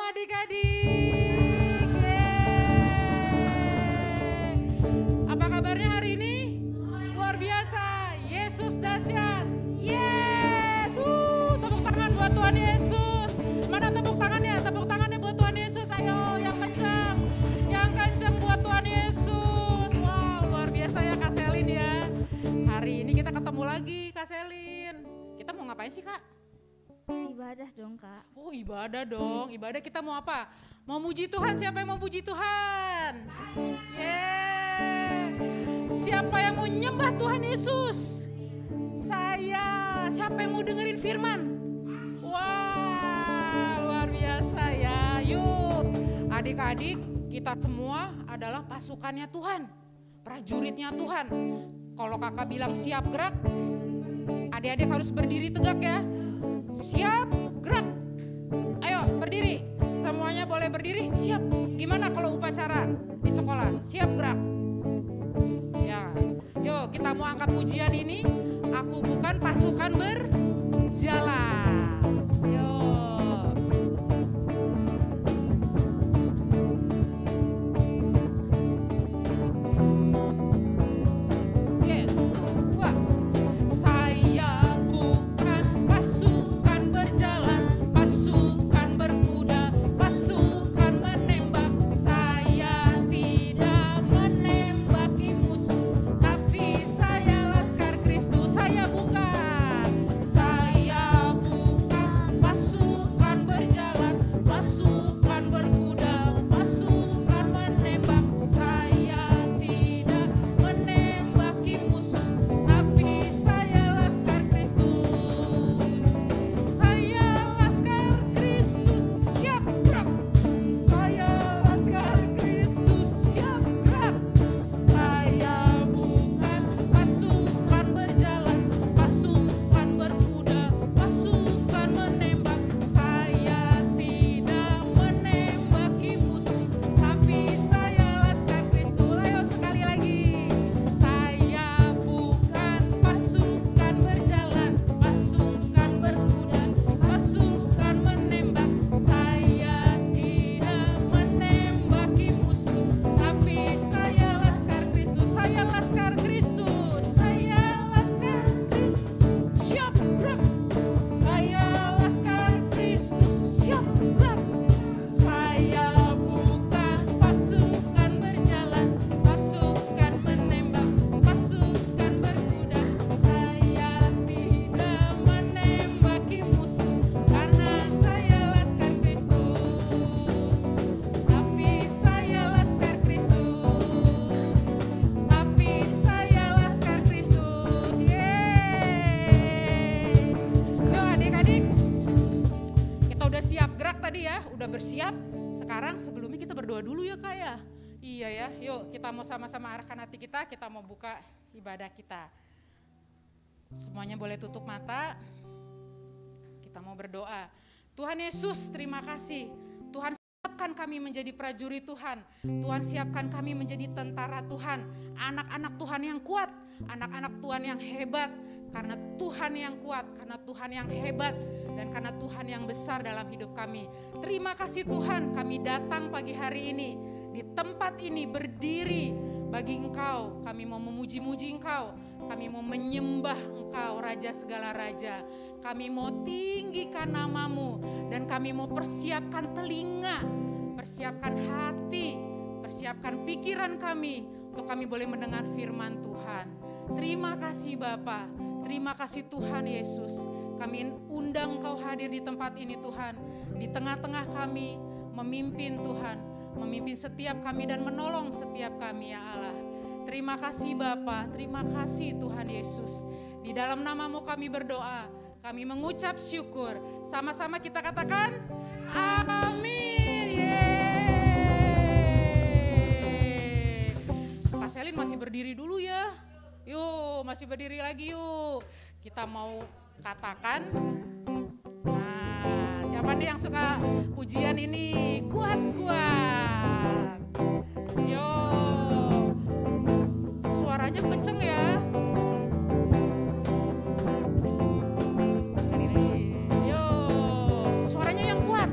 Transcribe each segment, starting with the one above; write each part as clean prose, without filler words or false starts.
adik-adik. Yeay. Apa kabarnya hari ini? Luar biasa. Yesus dahsyat. Yes. Tepuk tangan buat Tuhan Yesus. Mana tepuk tangannya? Tepuk tangannya buat Tuhan Yesus. Ayo yang kencang. Yang kencang buat Tuhan Yesus. Wow, luar biasa ya Kak Selin ya. Hari ini kita ketemu lagi Kak Selin. Kita mau ngapain sih Kak? Ibadah dong Kak. Oh ibadah dong, ibadah kita mau apa? Mau muji Tuhan, siapa yang mau puji Tuhan? Yeah. Siapa yang mau nyembah Tuhan Yesus? Saya. Siapa yang mau dengerin firman? Wah luar biasa ya, yuk. Adik-adik kita semua adalah pasukannya Tuhan, prajuritnya Tuhan. Kalau kakak bilang siap gerak, adik-adik harus berdiri tegak ya. Siap, gerak. Ayo berdiri. Semuanya boleh berdiri. Siap. Gimana kalau upacara di sekolah? Siap, gerak. Ya. Yuk kita mau angkat pujian ini. Aku bukan pasukan berjalan. Yuk. Yes. Dua. Saya bukan pasukan berjalan, pasukan berkuda, pasukan menembak. Saya tidak menembaki musuh, tapi saya laskar Kristus. Saya bukan pasukan berjalan, pasukan berkuda, pasukan menembak. Saya tidak menembaki musuh, tapi saya laskar Kristus. Saya laskar Kristus, siap gerak. Saya laskar Kristus, siap gerak. Saya bukan pasukan berjalan, pasukan berkuda, pasukan menembak. Saya tidak menembaki musuh, tapi saya laskar Kristus. Ayo sekali lagi. Saya bukan pasukan berjalan, pasukan berkuda, pasukan menembak. Saya tidak menembaki musuh, tapi saya laskar Kristus. Saya laskar Kristus. Saya laskar Kristus. Siap gerak. Saya laskar Kristus. Siap gerak. Saya bukan pasukan berjalan, pasukan menembak, pasukan berkuda. Saya tidak menembaki musuh, karena saya laskar Kristus. Tapi saya laskar Kristus. Tapi saya laskar Kristus. Yeay. Yuk adik-adik. Kita udah siap gerak tadi ya, udah bersiap. Sekarang sebelumnya kita berdoa dulu ya Kak ya. Iya ya, yuk kita mau sama-sama arahkan hati kita mau buka ibadah kita. Semuanya boleh tutup mata. Kita mau berdoa. Tuhan Yesus, terima kasih. Tuhan siapkan kami menjadi prajurit Tuhan. Tuhan siapkan kami menjadi tentara Tuhan. Anak-anak Tuhan yang kuat, anak-anak Tuhan yang hebat. Karena Tuhan yang kuat, karena Tuhan yang hebat, dan karena Tuhan yang besar dalam hidup kami. Terima kasih Tuhan, kami datang pagi hari ini, di tempat ini berdiri bagi Engkau. Kami mau memuji-muji Engkau, kami mau menyembah Engkau, Raja segala Raja. Kami mau tinggikan nama-Mu, dan kami mau persiapkan telinga, persiapkan hati, persiapkan pikiran kami, untuk kami boleh mendengar firman Tuhan. Terima kasih Bapa. Terima kasih Tuhan Yesus, kami undang Engkau hadir di tempat ini Tuhan, di tengah-tengah kami, memimpin Tuhan, memimpin setiap kami dan menolong setiap kami ya Allah. Terima kasih Bapa, terima kasih Tuhan Yesus. Di dalam nama-Mu kami berdoa, kami mengucap syukur. Sama-sama kita katakan, amin. Yeay. Kak Selin masih berdiri dulu ya. Yuk, masih berdiri lagi yuk. Kita mau katakan, nah siapa nih yang suka pujian ini? Kuat-kuat. Yuk, suaranya kenceng ya. Sekali lagi. Yuk, suaranya yang kuat.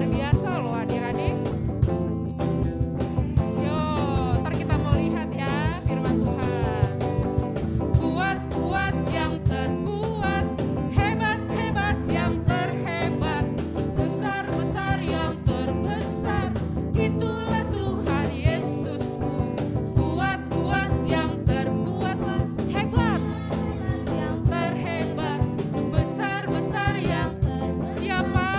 luar biasa loh adik-adik. Yo, ntar kita mau lihat ya firman Tuhan. Kuat-kuat yang terkuat, hebat-hebat yang terhebat, besar-besar yang terbesar, itulah Tuhan Yesusku. Kuat-kuat yang terkuat, hebat yang terhebat, besar-besar yang siapa?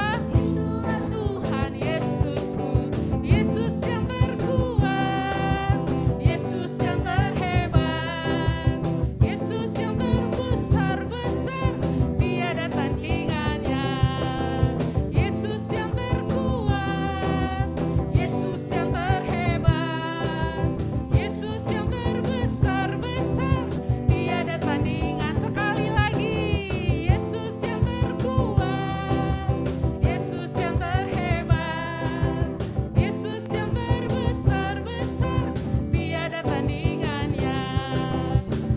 Tuhan Yesusku. Yesus yang terkuat, Yesus yang terhebat, Yesus yang terbesar-besar, tiada tandingannya. Yesus yang terkuat, Yesus yang terhebat, Yesus yang terbesar-besar, tiada tandingan. Sekali lagi, Yesus yang terkuat, Yesus yang terhebat, Yesus yang terbesar-besar, tiada tandingannya.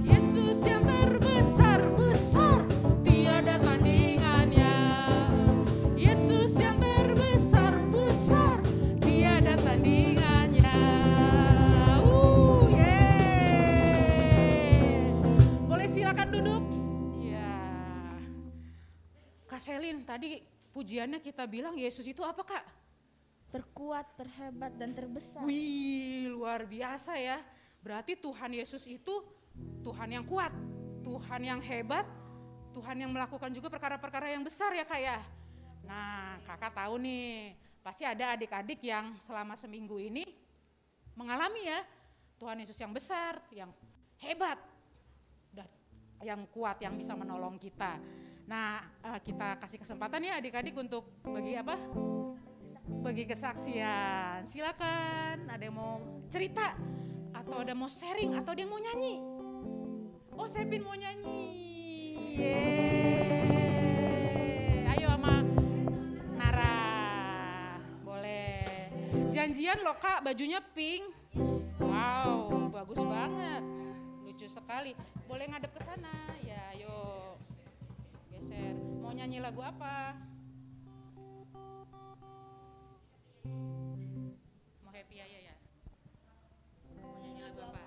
Yesus yang terbesar-besar, tiada tandingannya. Yesus yang terbesar-besar, tiada tandingannya. Boleh silakan duduk. Ya. Kak Selin, tadi pujiannya kita bilang Yesus itu apa Kak? Terkuat, terhebat, dan terbesar. Wih, luar biasa ya. Berarti Tuhan Yesus itu Tuhan yang kuat, Tuhan yang hebat, Tuhan yang melakukan juga perkara-perkara yang besar ya Kak ya. Nah, Kakak tahu nih, pasti ada adik-adik yang selama seminggu ini mengalami ya Tuhan Yesus yang besar, yang hebat, dan yang kuat, yang bisa menolong kita. Nah, kita kasih kesempatan ya adik-adik untuk bagi apa? Bagi kesaksian. Silakan, ada yang mau cerita atau ada mau sharing atau ada yang mau nyanyi. Oh, Sepin mau nyanyi. Yeay. Ayo sama Nara. Boleh. Janjian loh Kak, bajunya pink. Wow, bagus banget. Lucu sekali. Boleh ngadep ke sana. Ya, yuk. Geser. Mau nyanyi lagu apa? Mau happy aja ya? Mau nyanyi lagu apa?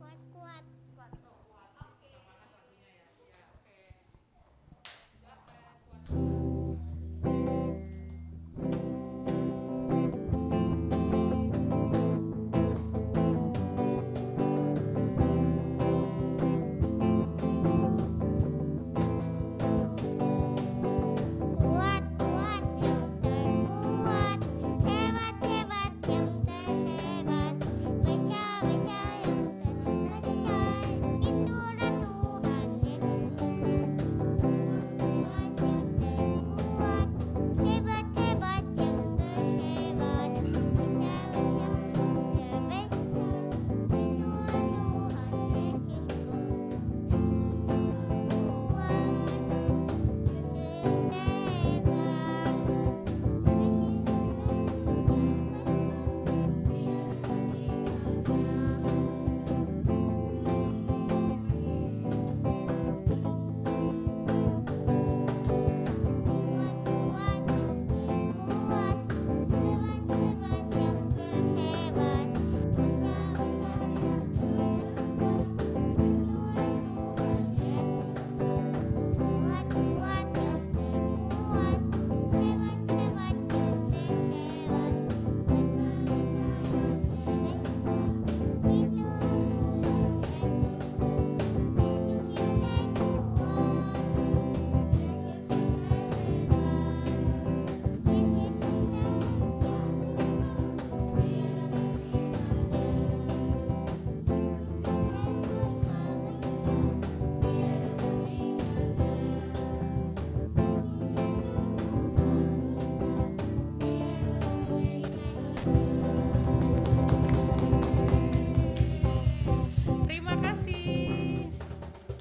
Kuat-kuat. Kuat-kuat yang terkuat, hebat-hebat yang terhebat, besar-besar yang terbesar, itulah Tuhan Yesus. Kuat yang terkuat, hebat-hebat yang terhebat, besar-besar yang terbesar, itulah Tuhan Yesus.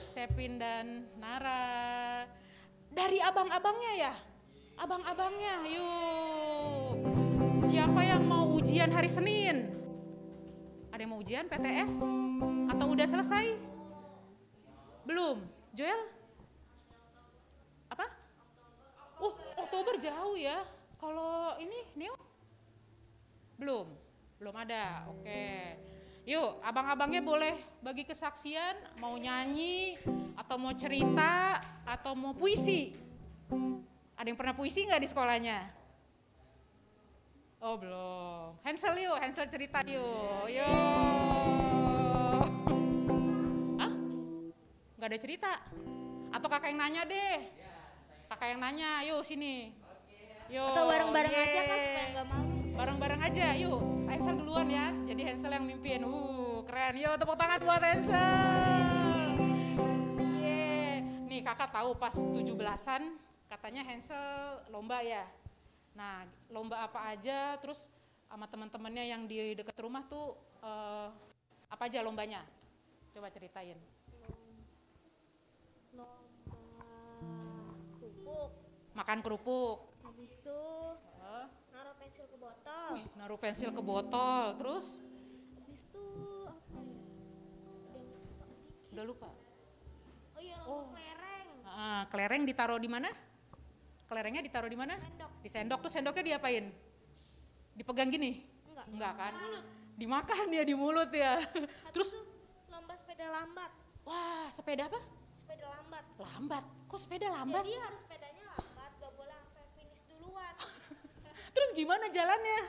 Sepin dan Nara. Dari abang-abangnya ya? Abang-abangnya, yuk. Siapa yang mau ujian hari Senin? Ada yang mau ujian PTS? Atau udah selesai? Belum. Joel? Apa? Oh, Oktober jauh ya. Kalau ini, Neo? Belum. Belum ada. Oke. Yuk, abang-abangnya boleh bagi kesaksian, mau nyanyi, atau mau cerita, atau mau puisi. Ada yang pernah puisi nggak di sekolahnya? Oh belum. Hansel yuk, Hansel cerita yuk. Yuk. Hah? Nggak ada cerita? Atau kakak yang nanya deh? Kakak yang nanya, yuk sini. Yuk. Atau bareng-bareng aja kan supaya nggak malu. Bareng-bareng aja, yuk. Hansel duluan ya. Jadi Hansel yang mimpin. Keren. Yuk tepuk tangan buat Hansel. Yeay. Nih kakak tahu pas 17-an katanya Hansel lomba ya. Nah lomba apa aja, terus sama teman-temannya yang di dekat rumah tuh apa aja lombanya? Coba ceritain. Kerupuk. Makan kerupuk. Habis itu naruh pensil ke botol. Wih, naruh pensil ke botol, terus Habis itu apa ya? udah lupa. Oh iya, Oh. kelereng. Kelereng ditaruh di mana? Kelerengnya ditaruh di mana? Sendok. Di sendok. Tuh sendoknya diapain? Dipegang gini? Enggak kan? Dimakan ya di mulut ya. Terus Lomba sepeda lambat. wah, sepeda apa? Sepeda lambat. Lambat. Kok sepeda lambat? Jadi harus sepedanya lambat, gak boleh sampai finish duluan. Terus gimana jalannya?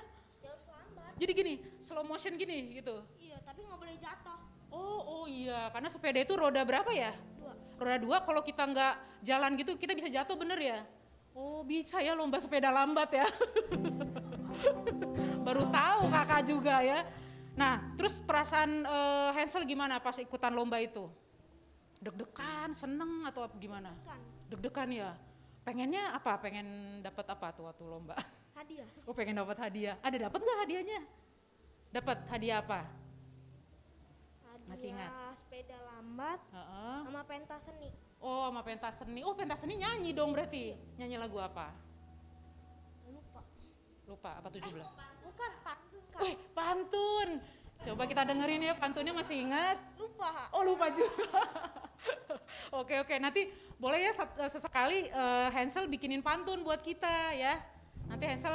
Dia harus lambat. Jadi gini, slow motion gini gitu. Iya, tapi nggak boleh jatuh. Oh iya, karena sepeda itu roda berapa ya? 2. Roda 2, kalau kita nggak jalan gitu kita bisa jatuh, bener ya? Oh bisa ya lomba sepeda lambat ya. Baru tahu kakak juga ya. Nah terus perasaan Hansel gimana pas ikutan lomba itu? Deg-degan, seneng atau gimana? Kan Deg-degan ya. Pengennya apa? Pengen dapat apa tuh waktu lomba? hadiah. Oh pengen dapat hadiah. Ada dapat nggak hadiahnya? Dapat hadiah apa? Masih ingat? Sepeda lambat Heeh. sama pentas seni. Oh sama pentas seni. Oh pentas seni nyanyi dong berarti. Nyanyi lagu apa? Lupa. Lupa apa 17? Bukan pantun kan. Wih pantun. Coba kita dengerin ya, pantunnya masih ingat? Lupa. Oh lupa juga. Oke nanti boleh ya sesekali Hansel bikinin pantun buat kita ya. Nanti Hansel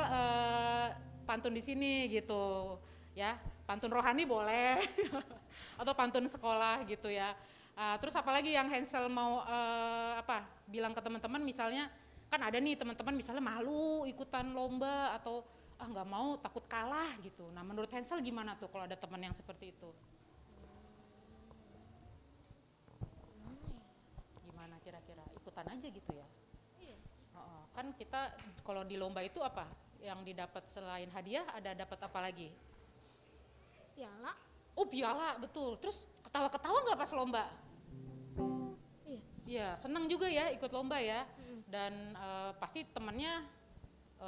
pantun di sini gitu ya. Pantun rohani boleh atau pantun sekolah gitu ya. Terus apalagi yang Hansel mau bilang ke teman-teman, misalnya kan ada nih teman-teman misalnya malu ikutan lomba atau nggak mau takut kalah gitu. Nah menurut Hansel gimana tuh kalau ada teman yang seperti itu? Gimana kira-kira? Ikutan aja gitu ya? Iya. Kan kita kalau di lomba itu apa? Yang didapat selain hadiah ada dapat apa lagi? Piala. Oh piala, betul. Terus ketawa-ketawa nggak pas lomba? Iya. Iya, senang juga ya ikut lomba ya. Dan pasti temannya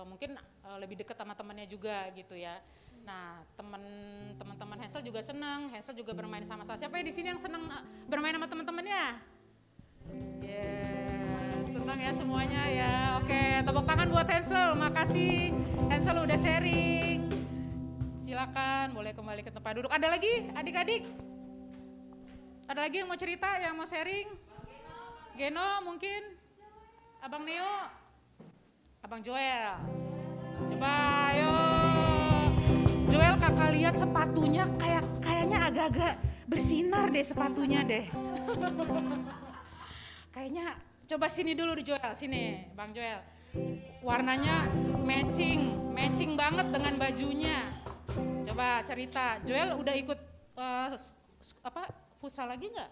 mungkin lebih dekat sama temannya juga gitu ya. Nah teman-teman Hansel juga senang. Hansel juga bermain sama saya. Siapa ya di sini yang senang bermain sama teman-temannya? Senang ya semuanya ya. Oke, tepuk tangan buat Hansel. Makasih Hansel udah sharing. Silakan, boleh kembali ke tempat duduk. Ada lagi adik-adik? Ada lagi yang mau cerita, yang mau sharing? Geno mungkin? Abang Neo? Abang Joel? Coba ayo. Joel kakak lihat sepatunya kayaknya agak-agak bersinar deh sepatunya deh. Kayaknya coba sini dulu Joel, sini Bang Joel. Warnanya matching banget dengan bajunya. Coba cerita, Joel udah ikut futsal lagi nggak?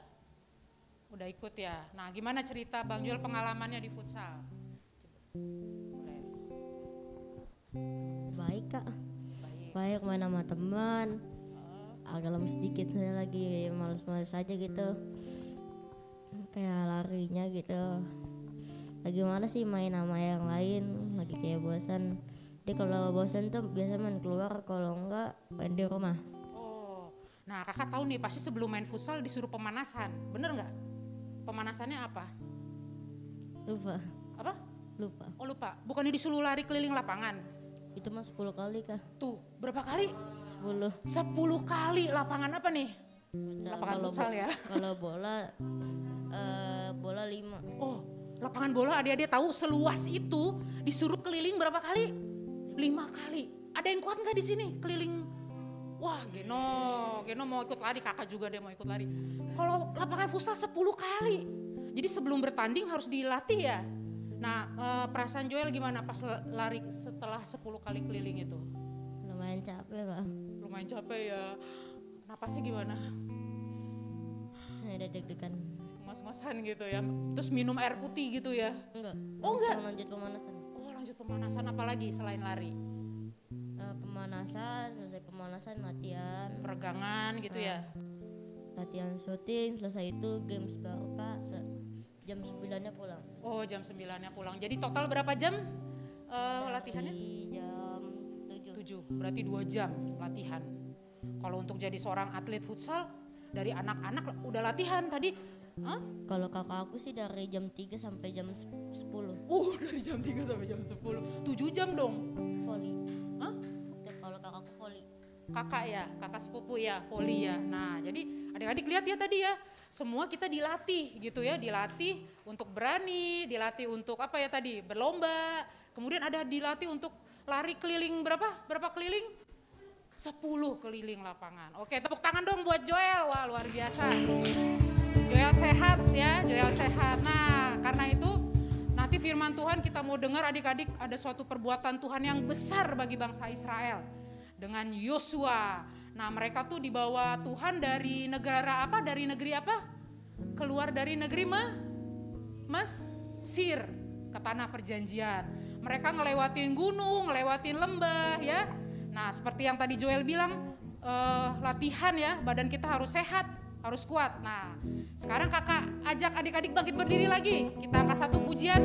Udah ikut ya. Nah, gimana cerita Bang Joel pengalamannya di futsal? Boleh. Baik kak, Baik. baik main sama teman. Agak lemes sedikit, saya lagi males-males aja gitu. Kayak larinya gitu. Lagi mana sih main sama yang lain, lagi kayak bosan. Jadi kalau bosan tuh biasa main keluar, kalau enggak main di rumah. Oh, nah kakak tahu nih pasti sebelum main futsal disuruh pemanasan, bener nggak? Pemanasannya apa? Lupa, Apa? lupa. Oh lupa, bukannya disuruh lari keliling lapangan? Itu mah 10 kali kak. Tuh, berapa kali? 10. 10 kali, lapangan apa nih? Lapangan futsal ya. Kalau bola bola 5. Oh, lapangan bola adik-adik tahu seluas itu disuruh keliling berapa kali? 5 kali. Ada yang kuat nggak di sini keliling? Wah, Geno mau ikut lari, kakak juga dia mau ikut lari. Kalau lapangan futsal 10 kali. Jadi sebelum bertanding harus dilatih ya. Nah, perasaan Joel gimana pas lari setelah 10 kali keliling itu? Lumayan capek Kak. Lumayan capek ya. Napasnya gimana? Ada deg-degan. Mas-masan gitu ya. Terus minum air putih gitu ya? Enggak. Oh enggak? Langsung lanjut pemanasan. Oh lanjut pemanasan apalagi selain lari? Pemanasan, selesai pemanasan latihan. Peregangan gitu ya? Latihan syuting, selesai itu games baru Pak. Jam 9-nya pulang. Oh jam 9-nya pulang. Jadi total berapa jam latihannya? Di jam 7. Berarti 2 jam latihan. Kalau untuk jadi seorang atlet futsal dari anak-anak udah latihan tadi. Kalau kakak aku sih dari jam 3 sampai jam 10. Dari jam 3 sampai jam 10. 7 jam dong. Volley. Kalau kakakku volley. Kakak ya, kakak sepupu ya, volley ya. Nah jadi adik-adik lihat ya tadi ya. Semua kita dilatih gitu ya, dilatih untuk berani, dilatih untuk apa ya tadi, berlomba. Kemudian ada dilatih untuk lari keliling berapa keliling? 10 keliling lapangan. Oke, tepuk tangan dong buat Joel. Wah, luar biasa. Joel sehat ya, Joel sehat. Nah, karena itu nanti firman Tuhan kita mau dengar adik-adik ada suatu perbuatan Tuhan yang besar bagi bangsa Israel. Dengan Yosua. Nah, mereka tuh dibawa Tuhan dari negara apa? Dari negeri apa? Keluar dari negeri Mesir ke tanah perjanjian. Mereka ngelewatin gunung, ngelewatin lembah ya. Nah, seperti yang tadi Joel bilang, latihan ya, badan kita harus sehat, harus kuat. Nah, sekarang kakak ajak adik-adik bangkit berdiri lagi. Kita angkat satu pujian,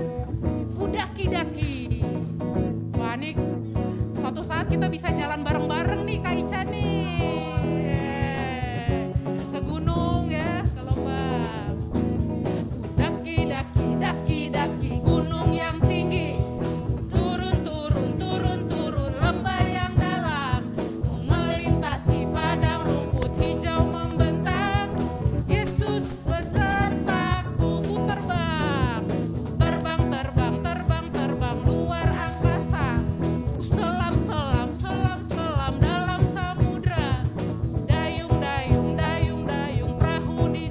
Kudaki-daki. Wah, ini suatu saat kita bisa jalan bareng-bareng nih Kak Ica nih. Ke gunung ya, ke lembah. Kudaki-daki, daki-daki, gunung yang tinggi. Turun lembah yang dalam. Melintasi padang rumput hijau membentang. Yesus besertaku terbang. Terbang luar angkasa. Selam dalam samudra. Dayung perahu di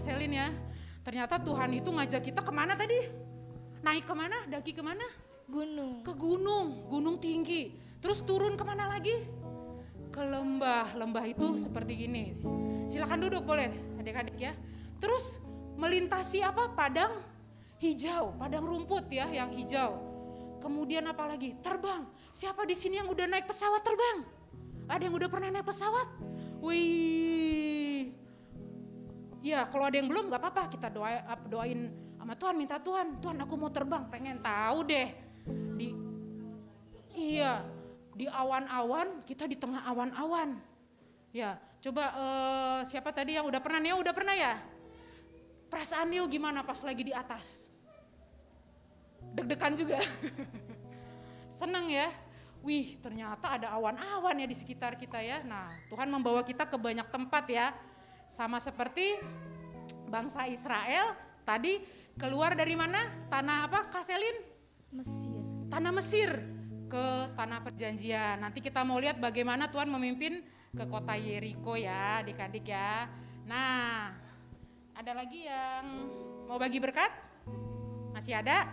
Selin ya. Ternyata Tuhan itu ngajak kita kemana tadi? Naik kemana? Daki kemana? Gunung. Ke gunung, gunung tinggi. Terus turun kemana lagi? Ke lembah, lembah itu seperti ini. Silakan duduk boleh adik-adik ya. Terus melintasi apa? Padang hijau, padang rumput ya yang hijau. Kemudian apa lagi? Terbang. Siapa di sini yang udah naik pesawat terbang? Ada yang udah pernah naik pesawat? Wih. Ya kalau ada yang belum gak apa-apa, kita doain sama Tuhan, minta Tuhan aku mau terbang, pengen tahu deh. Di awan-awan, kita di tengah awan-awan. Ya, coba siapa tadi yang udah pernah? Neo udah pernah ya? Perasaan Neo gimana pas lagi di atas? Deg-degan juga. Seneng ya? Wih, ternyata ada awan-awan ya di sekitar kita ya. Nah, Tuhan membawa kita ke banyak tempat ya. Sama seperti bangsa Israel tadi keluar dari mana? Tanah apa Kak Selin? Mesir. Tanah Mesir ke tanah perjanjian. Nanti kita mau lihat bagaimana Tuhan memimpin ke kota Yeriko ya adik-adik ya. Nah, ada lagi yang mau bagi berkat? Masih ada?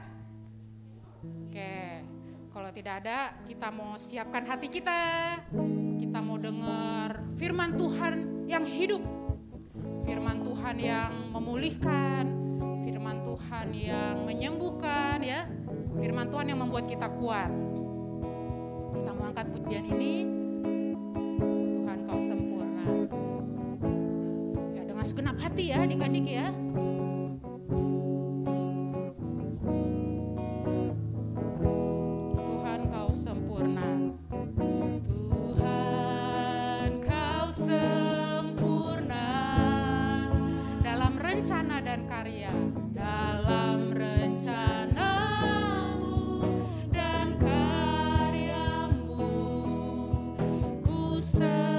Oke, kalau tidak ada kita mau siapkan hati kita. Kita mau dengar firman Tuhan yang hidup. Firman Tuhan yang memulihkan, firman Tuhan yang menyembuhkan ya. Firman Tuhan yang membuat kita kuat. Kita mau angkat pujian ini. Tuhan kau sempurna. Ya dengan segenap hati ya adik-adik ya. Tuhan kau sempurna. Tuhan kau sempurna dalam rencana dan karya, dalam rencanamu dan karyamu, ku serahkan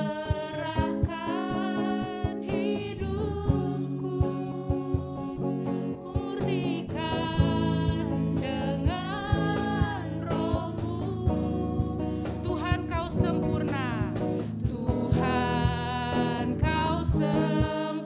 hidupku, murnikan dengan rohmu. Tuhan kau sempurna, Tuhan kau sempurna.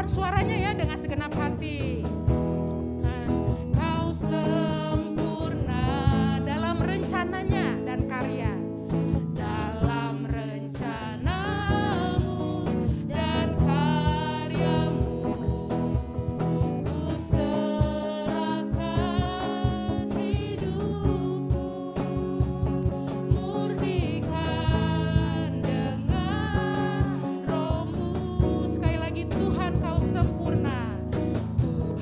Suaranya ya dengan segenap hati. Kau sempurna dalam rencananya dan karya, dalam rencanamu dan karyamu, ku serahkan hidupku, murnikan dengan rohmu. Sekali lagi Tuhan kau sempurna, Tuhan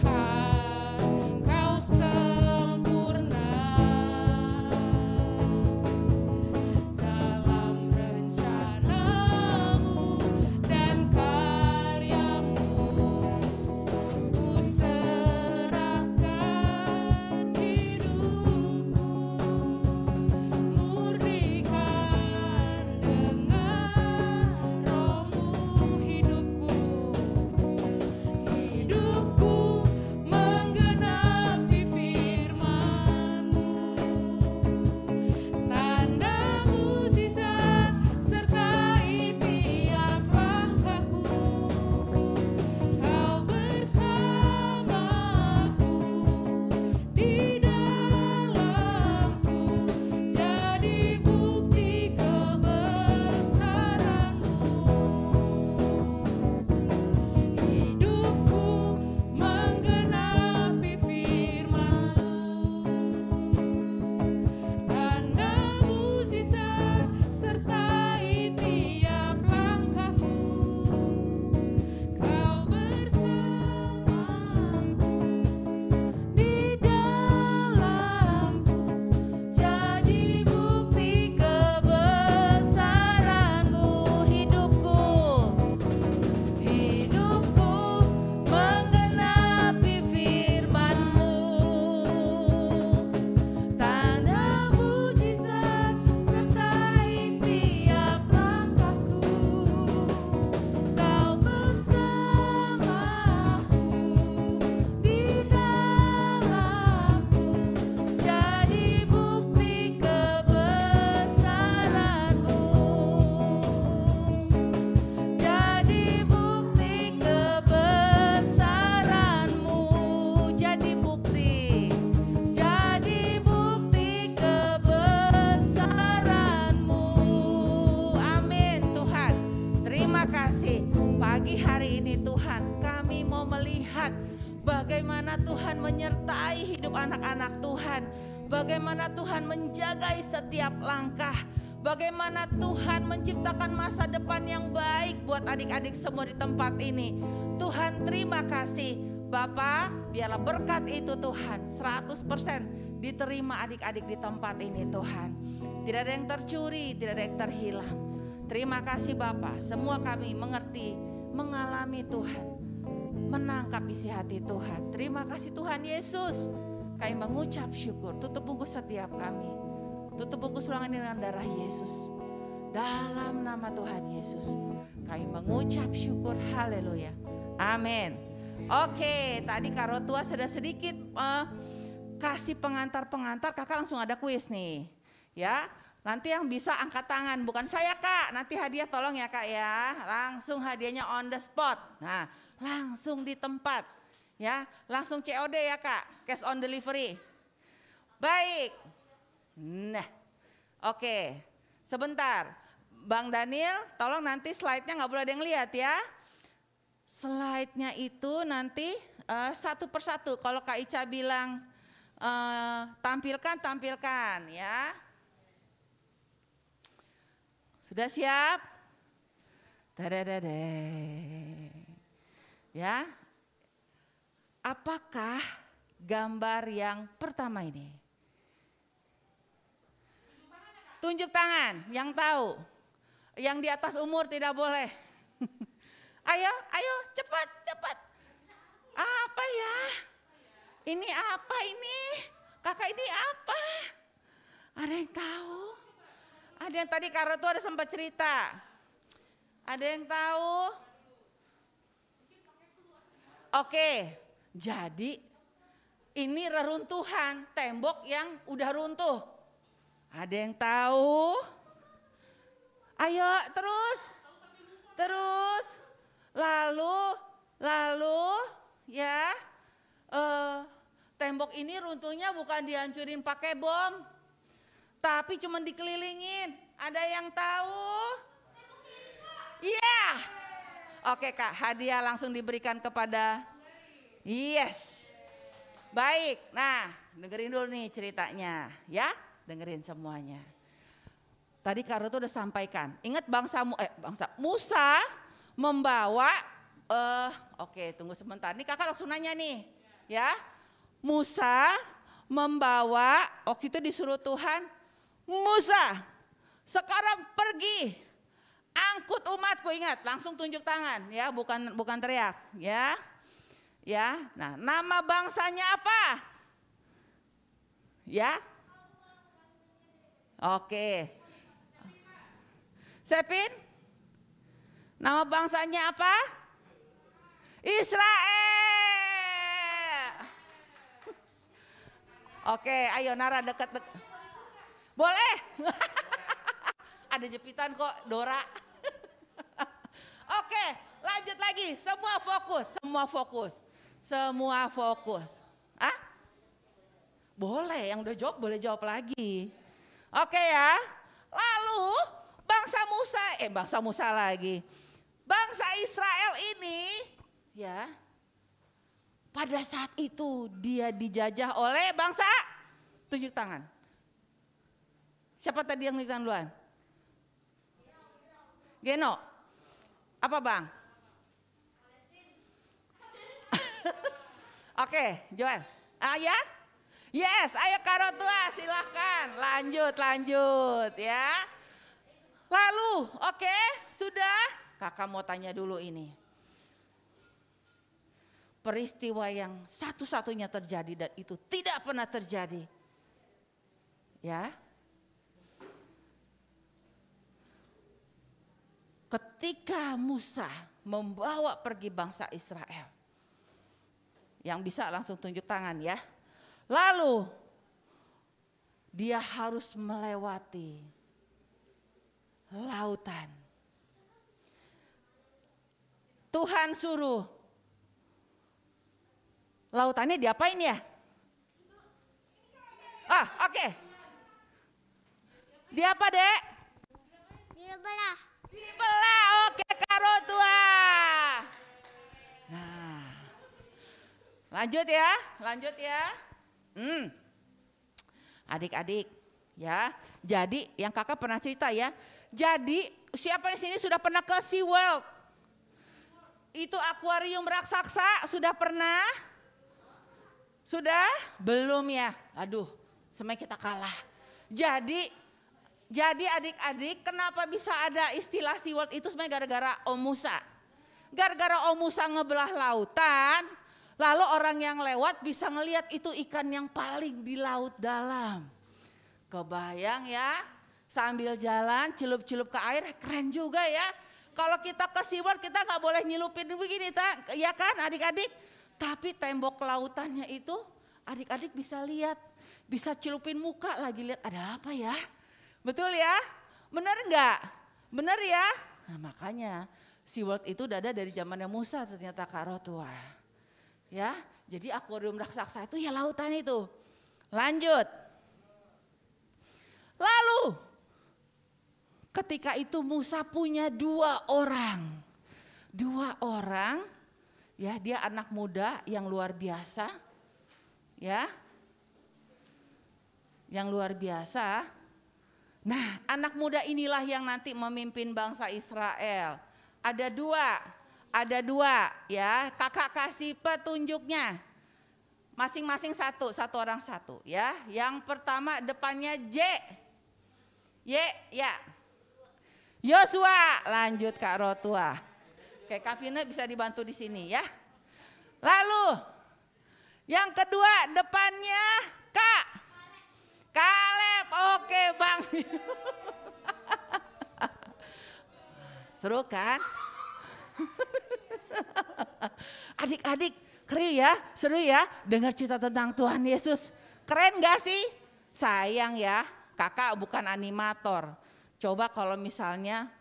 hari ini Tuhan, kami mau melihat bagaimana Tuhan menyertai hidup anak-anak Tuhan. Bagaimana Tuhan menjagai setiap langkah. Bagaimana Tuhan menciptakan masa depan yang baik buat adik-adik semua di tempat ini. Tuhan terima kasih. Bapa, biarlah berkat itu Tuhan 100% diterima adik-adik di tempat ini Tuhan. Tidak ada yang tercuri, tidak ada yang terhilang. Terima kasih Bapa, semua kami mengerti, mengalami Tuhan, menangkap isi hati Tuhan. Terima kasih Tuhan Yesus. Kami mengucap syukur. Tutup bungkus setiap kami. Tutup bungkus ruangan ini dengan darah Yesus. Dalam nama Tuhan Yesus kami mengucap syukur. Haleluya. Amin. Oke, tadi Kak Rotua sudah sedikit kasih pengantar-pengantar. Kakak langsung ada kuis nih. Ya, nanti yang bisa angkat tangan. Bukan saya Kak, nanti hadiah tolong ya Kak ya. Langsung hadiahnya on the spot. Nah, langsung di tempat. Ya, langsung COD ya Kak, cash on delivery. Baik. Nah, oke, sebentar, Bang Daniel, tolong nanti slide-nya nggak boleh ada yang lihat ya. Slide-nya itu nanti satu persatu. Kalau Kak Ica bilang tampilkan ya. Sudah siap? Tadadadeh. Ya. Apakah gambar yang pertama ini? Tunjuk tangan yang tahu. Yang di atas umur tidak boleh. Ayo cepat. Apa ya? Ini apa ini? Kakak ini apa? Ada yang tahu? Ada yang tadi Kak Rotu ada sempat cerita. Ada yang tahu? Oke, jadi ini reruntuhan tembok yang udah runtuh. Ada yang tahu? Ayo terus. Lalu ya tembok ini runtuhnya bukan dihancurin pakai bom, tapi cuma dikelilingin. Ada yang tahu? Iya. Oke Kak, hadiah langsung diberikan kepada yes. Baik, nah dengerin dulu nih ceritanya ya. Dengerin semuanya. Tadi Kak Ruto udah sampaikan. Ingat bangsa Musa membawa oke, tunggu sebentar. Nih Kakak langsung nanya nih, ya. Musa membawa waktu itu disuruh Tuhan, Musa, sekarang pergi angkut umatku. Ingat, langsung tunjuk tangan ya, bukan teriak, ya. Ya. Nah, nama bangsanya apa? Ya. Oke. Sepin? Nama bangsanya apa? Israel. Oke, ayo Nara deket. Boleh? Ada jepitan kok, Dora. Oke, lanjut lagi. Semua fokus. Ah? Boleh, yang udah jawab boleh jawab lagi. Oke ya. Lalu bangsa Musa lagi. Bangsa Israel ini ya. Pada saat itu dia dijajah oleh bangsa, tunjuk tangan. Siapa tadi yang tunjuk tangan duluan? Geno. Apa Bang? Oke, Joel. Ya? Yes, ayo Karotua silahkan. Lanjut ya. Lalu, oke, sudah. Kakak mau tanya dulu ini. Peristiwa yang satu-satunya terjadi dan itu tidak pernah terjadi. Ya. Ketika Musa membawa pergi bangsa Israel. Yang bisa langsung tunjuk tangan ya. Lalu dia harus melewati lautan. Tuhan suruh. Lautannya diapain ya? Oke. Di apa, Dek? Dibelah. Dibelah. Oke, Karotua. Lanjut ya. Adik-adik ya. Jadi yang kakak pernah cerita ya. Jadi siapa yang sini sudah pernah ke Sea World? Itu akuarium raksasa sudah pernah? Sudah? Belum ya? Aduh, semuanya kita kalah. Jadi adik-adik, kenapa bisa ada istilah Sea World itu sebenarnya gara-gara Om Musa. Gara-gara Om Musa ngebelah lautan, lalu orang yang lewat bisa ngelihat itu ikan yang paling di laut dalam. Kebayang ya, sambil jalan celup-celup ke air, keren juga ya. Kalau kita ke Sea World kita nggak boleh nyelupin begini, ya kan adik-adik. Tapi tembok lautannya itu adik-adik bisa lihat, bisa celupin muka lagi lihat ada apa ya. Betul ya? Benar enggak? Benar ya? Nah makanya Sea World itu udah ada dari zamannya Musa ternyata Kak Rotua. Ya, jadi akuarium raksasa itu ya lautan itu. Lanjut. Lalu ketika itu Musa punya 2 orang. 2 orang, ya dia anak muda yang luar biasa. Ya. Yang luar biasa. Nah, anak muda inilah yang nanti memimpin bangsa Israel. Ada dua ya. Kakak kasih petunjuknya. Masing-masing satu orang satu ya. Yang pertama depannya J. Ya. Yosua, lanjut Kak Rotua. Oke, Kak Vina bisa dibantu di sini ya. Lalu yang kedua depannya Kak Kaleb, oke Bang. Seru kan? Adik-adik, seru ya dengar cerita tentang Tuhan Yesus. Keren gak sih? Sayang ya, kakak bukan animator. Coba kalau misalnya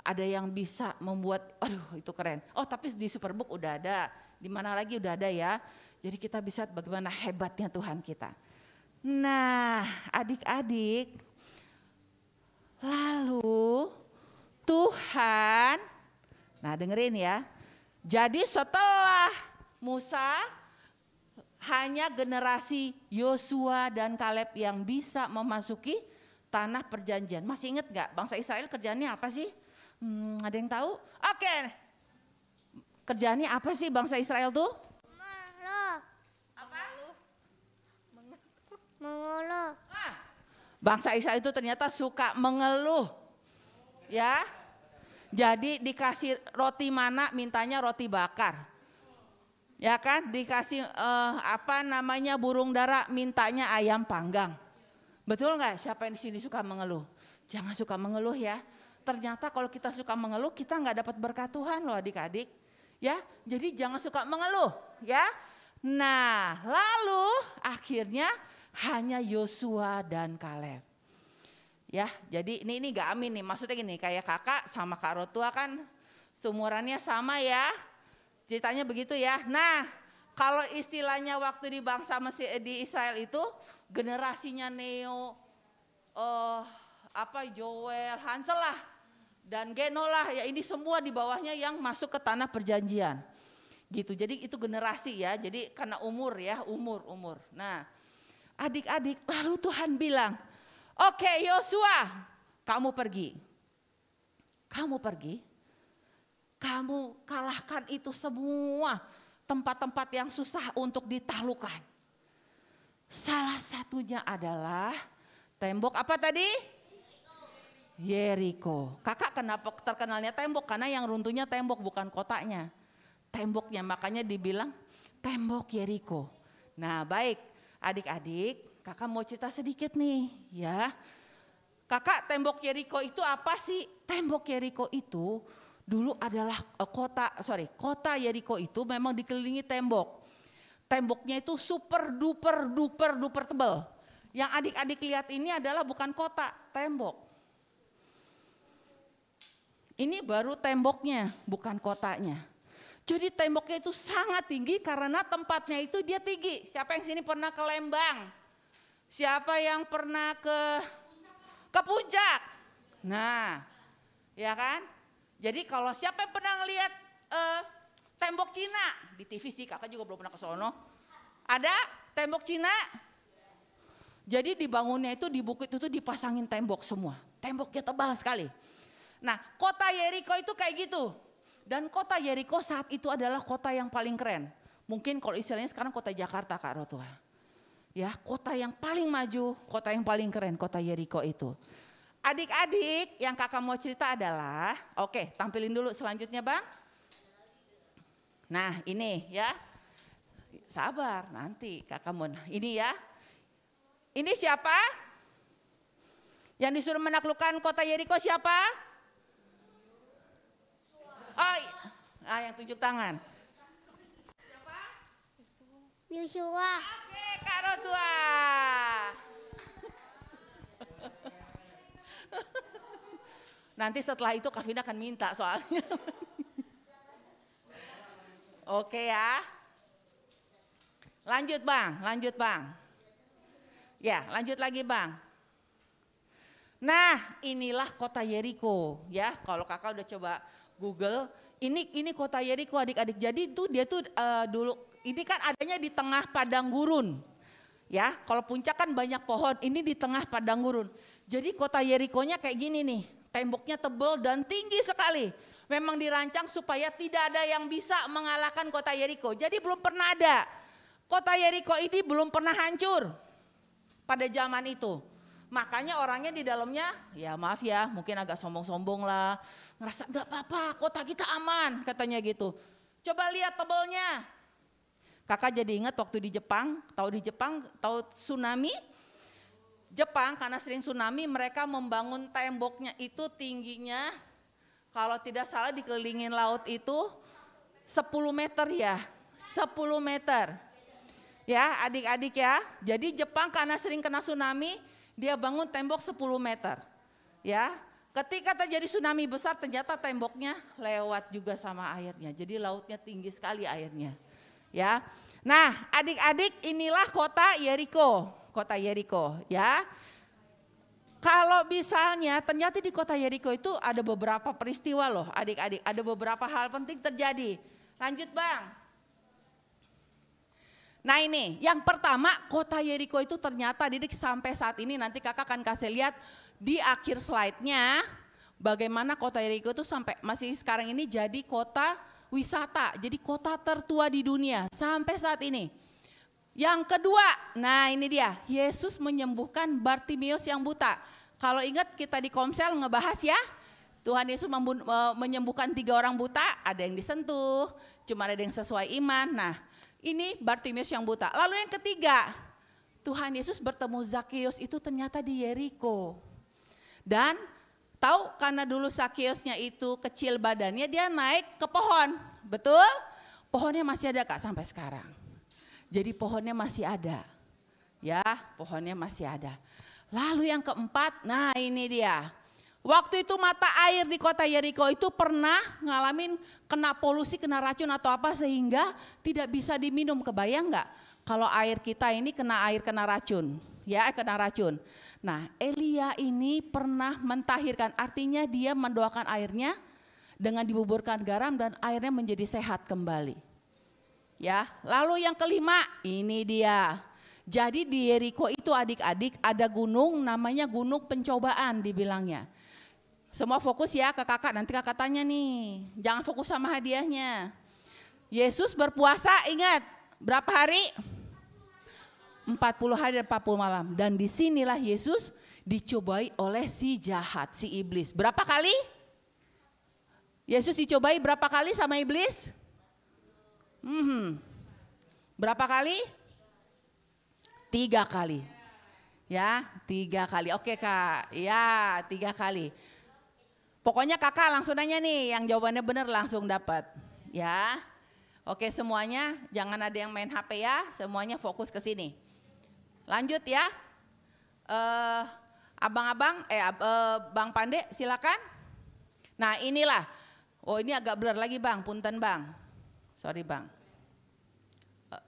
ada yang bisa membuat, aduh itu keren. Oh tapi di Superbook udah ada, di mana lagi udah ada ya. Jadi kita bisa bagaimana hebatnya Tuhan kita. Nah adik-adik, lalu Tuhan, nah dengerin ya. Jadi setelah Musa hanya generasi Yosua dan Kaleb yang bisa memasuki tanah perjanjian. Masih inget gak bangsa Israel kerjaannya apa sih? Ada yang tahu? Oke. Kerjaannya apa sih bangsa Israel tuh? Mengeluh. Bangsa Israel itu ternyata suka mengeluh. Ya. Jadi dikasih roti mana mintanya roti bakar. Ya kan? Dikasih burung dara mintanya ayam panggang. Betul nggak? Siapa yang di sini suka mengeluh? Jangan suka mengeluh ya. Ternyata kalau kita suka mengeluh kita nggak dapat berkat Tuhan loh adik-adik. Ya, jadi jangan suka mengeluh ya. Nah, lalu akhirnya hanya Yosua dan Kaleb. Ya, jadi ini gak amin nih. Maksudnya gini, kayak kakak sama Kak Rotua kan seumurannya sama ya. Ceritanya begitu ya. Nah, kalau istilahnya waktu di bangsa Mesir di Israel itu generasinya Neo, Joel, Hansel lah dan Geno lah. Ya ini semua di bawahnya yang masuk ke tanah perjanjian. Gitu. Jadi itu generasi ya. Jadi karena umur ya, umur. Nah, adik-adik, lalu Tuhan bilang, oke Yosua, kamu pergi, kamu kalahkan itu semua tempat-tempat yang susah untuk ditaklukkan. Salah satunya adalah tembok apa tadi? Yeriko. Kakak kenapa terkenalnya tembok? Karena yang runtuhnya tembok bukan kotanya. Temboknya, makanya dibilang tembok Yeriko. Nah baik. Adik-adik, kakak mau cerita sedikit nih ya. Kakak, tembok Yeriko itu apa sih? Tembok Yeriko itu dulu adalah kota Yeriko itu memang dikelilingi tembok. Temboknya itu super duper tebal. Yang adik-adik lihat ini adalah bukan kota, tembok. Ini baru temboknya, bukan kotanya. Jadi temboknya itu sangat tinggi karena tempatnya itu dia tinggi. Siapa yang sini pernah ke Lembang? Siapa yang pernah ke Puncak? Nah, ya kan? Jadi kalau siapa yang pernah ngelihat tembok Cina di TV sih, kakak juga belum pernah ke sono. Ada tembok Cina? Jadi dibangunnya itu di bukit itu dipasangin tembok semua. Temboknya tebal sekali. Nah, kota Yeriko itu kayak gitu. Dan kota Yeriko saat itu adalah kota yang paling keren. Mungkin kalau istilahnya sekarang kota Jakarta Kak Rotua. Ya, kota yang paling maju, kota yang paling keren, kota Yeriko itu. Adik-adik yang kakak mau cerita adalah, oke, tampilin dulu selanjutnya Bang. Nah ini ya, sabar nanti kakak mau, ini ya. Ini siapa? Yang disuruh menaklukkan kota Yeriko siapa? Oh, yang tunjuk tangan. Yosua. Oke, Kak Rotua. Nanti setelah itu Kak Vina akan minta soalnya. Oke ya. Lanjut Bang, lanjut Bang. Ya, lanjut lagi Bang. Nah, inilah kota Yeriko ya. Kalau Kakak udah coba Google, ini kota Yeriko adik-adik. Jadi dia tuh dulu ini kan adanya di tengah padang gurun. Ya, kalau puncak kan banyak pohon, ini di tengah padang gurun. Jadi kota Yerikonya kayak gini nih, temboknya tebal dan tinggi sekali. Memang dirancang supaya tidak ada yang bisa mengalahkan kota Yeriko. Jadi belum pernah ada. Kota Yeriko ini belum pernah hancur pada zaman itu. Makanya orangnya di dalamnya, ya maaf ya, mungkin agak sombong-sombong lah. Ngerasa gak apa-apa, kota kita aman katanya gitu. Coba lihat tebalnya. Kakak jadi ingat waktu di Jepang, tahu tsunami? Jepang karena sering tsunami mereka membangun temboknya itu tingginya kalau tidak salah dikelilingin laut itu 10 meter ya, 10 meter. Ya adik-adik ya, jadi Jepang karena sering kena tsunami dia bangun tembok 10 meter. Ya, ketika terjadi tsunami besar ternyata temboknya lewat juga sama airnya, jadi lautnya tinggi sekali airnya. Ya, nah adik-adik inilah kota Yeriko, ya. Kalau misalnya ternyata di kota Yeriko itu ada beberapa peristiwa loh adik-adik, ada beberapa hal penting terjadi. Lanjut Bang. Nah ini yang pertama kota Yeriko itu ternyata didik sampai saat ini nanti kakak akan kasih lihat di akhir slide-nya bagaimana kota Yeriko itu sampai masih sekarang ini jadi kota wisata, jadi kota tertua di dunia sampai saat ini. Yang kedua, nah ini dia, Yesus menyembuhkan Bartimius yang buta. Kalau ingat kita di Komsel ngebahas ya, Tuhan Yesus menyembuhkan 3 orang buta, ada yang disentuh, cuma ada yang sesuai iman. Nah ini Bartimius yang buta. Lalu yang ketiga, Tuhan Yesus bertemu Zakeus itu ternyata di Yeriko. Dan tahu karena dulu Zakeusnya itu kecil badannya dia naik ke pohon, betul? Pohonnya masih ada Kak sampai sekarang. Jadi pohonnya masih ada, ya pohonnya masih ada. Lalu yang keempat, nah ini dia. Waktu itu mata air di kota Yeriko itu pernah ngalamin kena polusi, kena racun atau apa sehingga tidak bisa diminum. Kebayang nggak? Kalau air kita ini kena racun, ya kena racun. Nah Elia ini pernah mentahirkan, artinya dia mendoakan airnya dengan dibuburkan garam dan airnya menjadi sehat kembali. Ya, lalu yang kelima ini dia. Jadi di Yeriko itu adik-adik ada gunung namanya Gunung Pencobaan dibilangnya. Semua fokus ya ke kakak, nanti kakak tanya nih, jangan fokus sama hadiahnya. Yesus berpuasa ingat berapa hari? 40 hari dan 40 malam. Dan disinilah Yesus dicobai oleh si jahat, si iblis. Berapa kali? Yesus dicobai berapa kali sama iblis? Berapa kali? 3 kali. Ya, 3 kali. Oke Kak, ya 3 kali. Pokoknya kakak langsung nanya nih, yang jawabannya benar langsung dapat. Ya, oke semuanya, jangan ada yang main HP ya, semuanya fokus ke sini. Lanjut ya, abang-abang, Bang Pande silakan. Nah inilah, oh ini agak blur lagi Bang, punten Bang. Sorry Bang.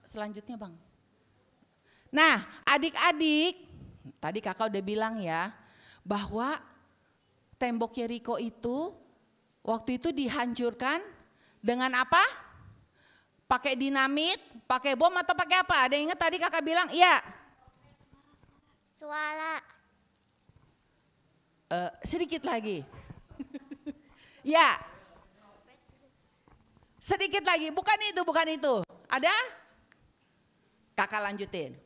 Selanjutnya Bang. Nah adik-adik, tadi kakak udah bilang ya, bahwa tembok Yeriko itu waktu itu dihancurkan dengan apa? Pakai dinamit, pakai bom atau pakai apa? Ada yang ingat tadi kakak bilang? Iya. Suara. Sedikit lagi. Ya. Sedikit lagi, bukan itu. Ada? Kakak lanjutin.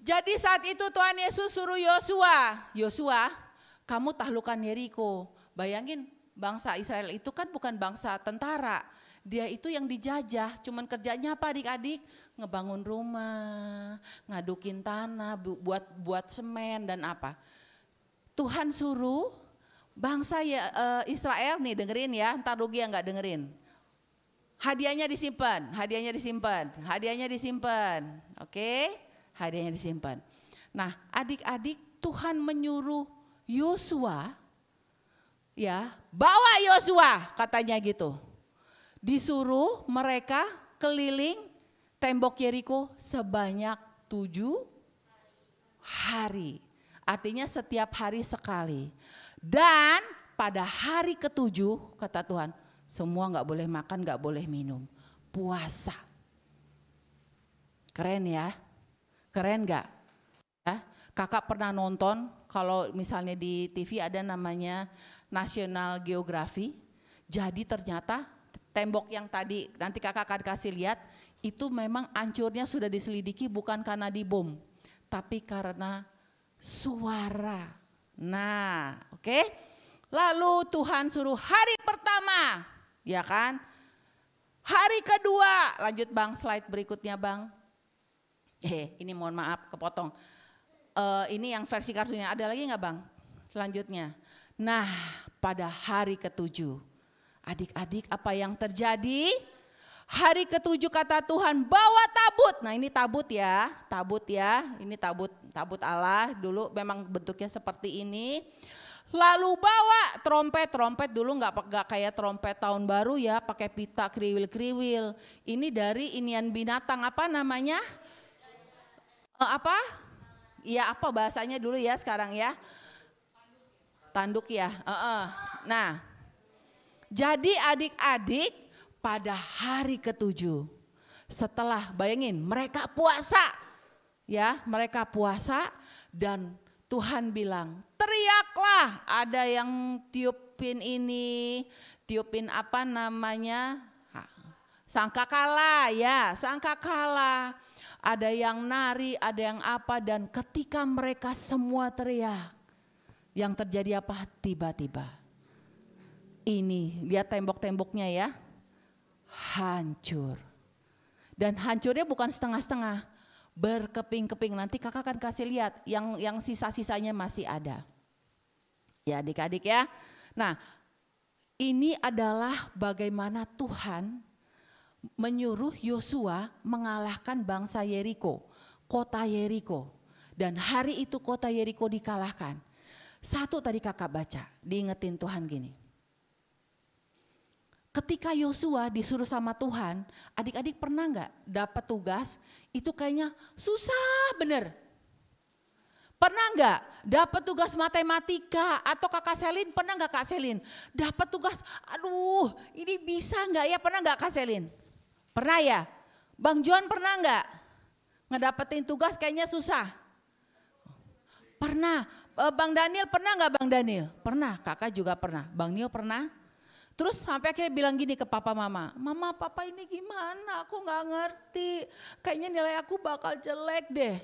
Jadi saat itu Tuhan Yesus suruh Yosua, kamu taklukkan Yeriko. Bayangin bangsa Israel itu kan bukan bangsa tentara. Dia itu yang dijajah, cuman kerjanya apa adik-adik? Ngebangun rumah, ngadukin tanah, buat semen dan apa. Tuhan suruh bangsa Israel nih, dengerin ya, ntar rugi yang gak dengerin. Hadiahnya disimpan. Oke? Hadiahnya disimpan. Nah, adik-adik, Tuhan menyuruh Yosua, ya, bawa Yosua, katanya gitu. Disuruh mereka keliling tembok Yeriko sebanyak 7 hari. Artinya setiap hari sekali. Dan pada hari ke-7, kata Tuhan, semua gak boleh makan, gak boleh minum. Puasa. Keren ya? Keren gak? Ya, kakak pernah nonton kalau misalnya di TV ada namanya National Geography. Jadi ternyata tembok yang tadi nanti kakak akan kasih lihat itu memang hancurnya sudah diselidiki bukan karena dibom, tapi karena suara. Nah, oke. Lalu Tuhan suruh hari pertama, ya kan? Hari kedua, lanjut Bang, slide berikutnya Bang. Ini mohon maaf kepotong. Ini yang versi kartunya, ada lagi nggak Bang? Selanjutnya. Nah, pada hari ke-7, adik-adik apa yang terjadi? Hari ke-7 kata Tuhan, bawa tabut. Nah ini tabut ya. Ini tabut Allah, dulu memang bentuknya seperti ini. Lalu bawa trompet dulu nggak kayak trompet tahun baru ya, pakai pita kriwil-kriwil. Ini dari inian binatang, apa namanya? Apa? Iya apa bahasanya dulu ya sekarang ya? Tanduk ya. Nah, jadi adik-adik pada hari ke-7 setelah bayangin mereka puasa, ya mereka puasa dan Tuhan bilang teriaklah, ada yang tiupin apa namanya? Sangkakala ya, sangkakala. Ada yang nari, ada yang apa, dan ketika mereka semua teriak, yang terjadi apa? Tiba-tiba ini, lihat tembok-temboknya ya, hancur. Dan hancurnya bukan setengah-setengah, berkeping-keping. Nanti kakak akan kasih lihat yang sisa-sisanya masih ada. Ya adik-adik ya. Nah ini adalah bagaimana Tuhan menyuruh Yosua mengalahkan bangsa Yeriko, kota Yeriko. Dan hari itu kota Yeriko dikalahkan. Satu tadi kakak baca, diingetin Tuhan gini. Ketika Yosua disuruh sama Tuhan, adik-adik pernah nggak dapat tugas itu kayaknya susah bener? Pernah nggak dapat tugas matematika atau kakak Selin, pernah nggak Kak Selin? Dapat tugas, aduh ini bisa nggak ya, pernah nggak Kak Selin? Pernah ya? Bang John pernah nggak ngedapetin tugas kayaknya susah? Pernah. Bang Daniel pernah nggak Bang Daniel? Pernah, kakak juga pernah. Bang Nio pernah? Terus sampai akhirnya bilang gini ke papa mama, mama papa ini gimana, aku nggak ngerti, kayaknya nilai aku bakal jelek deh.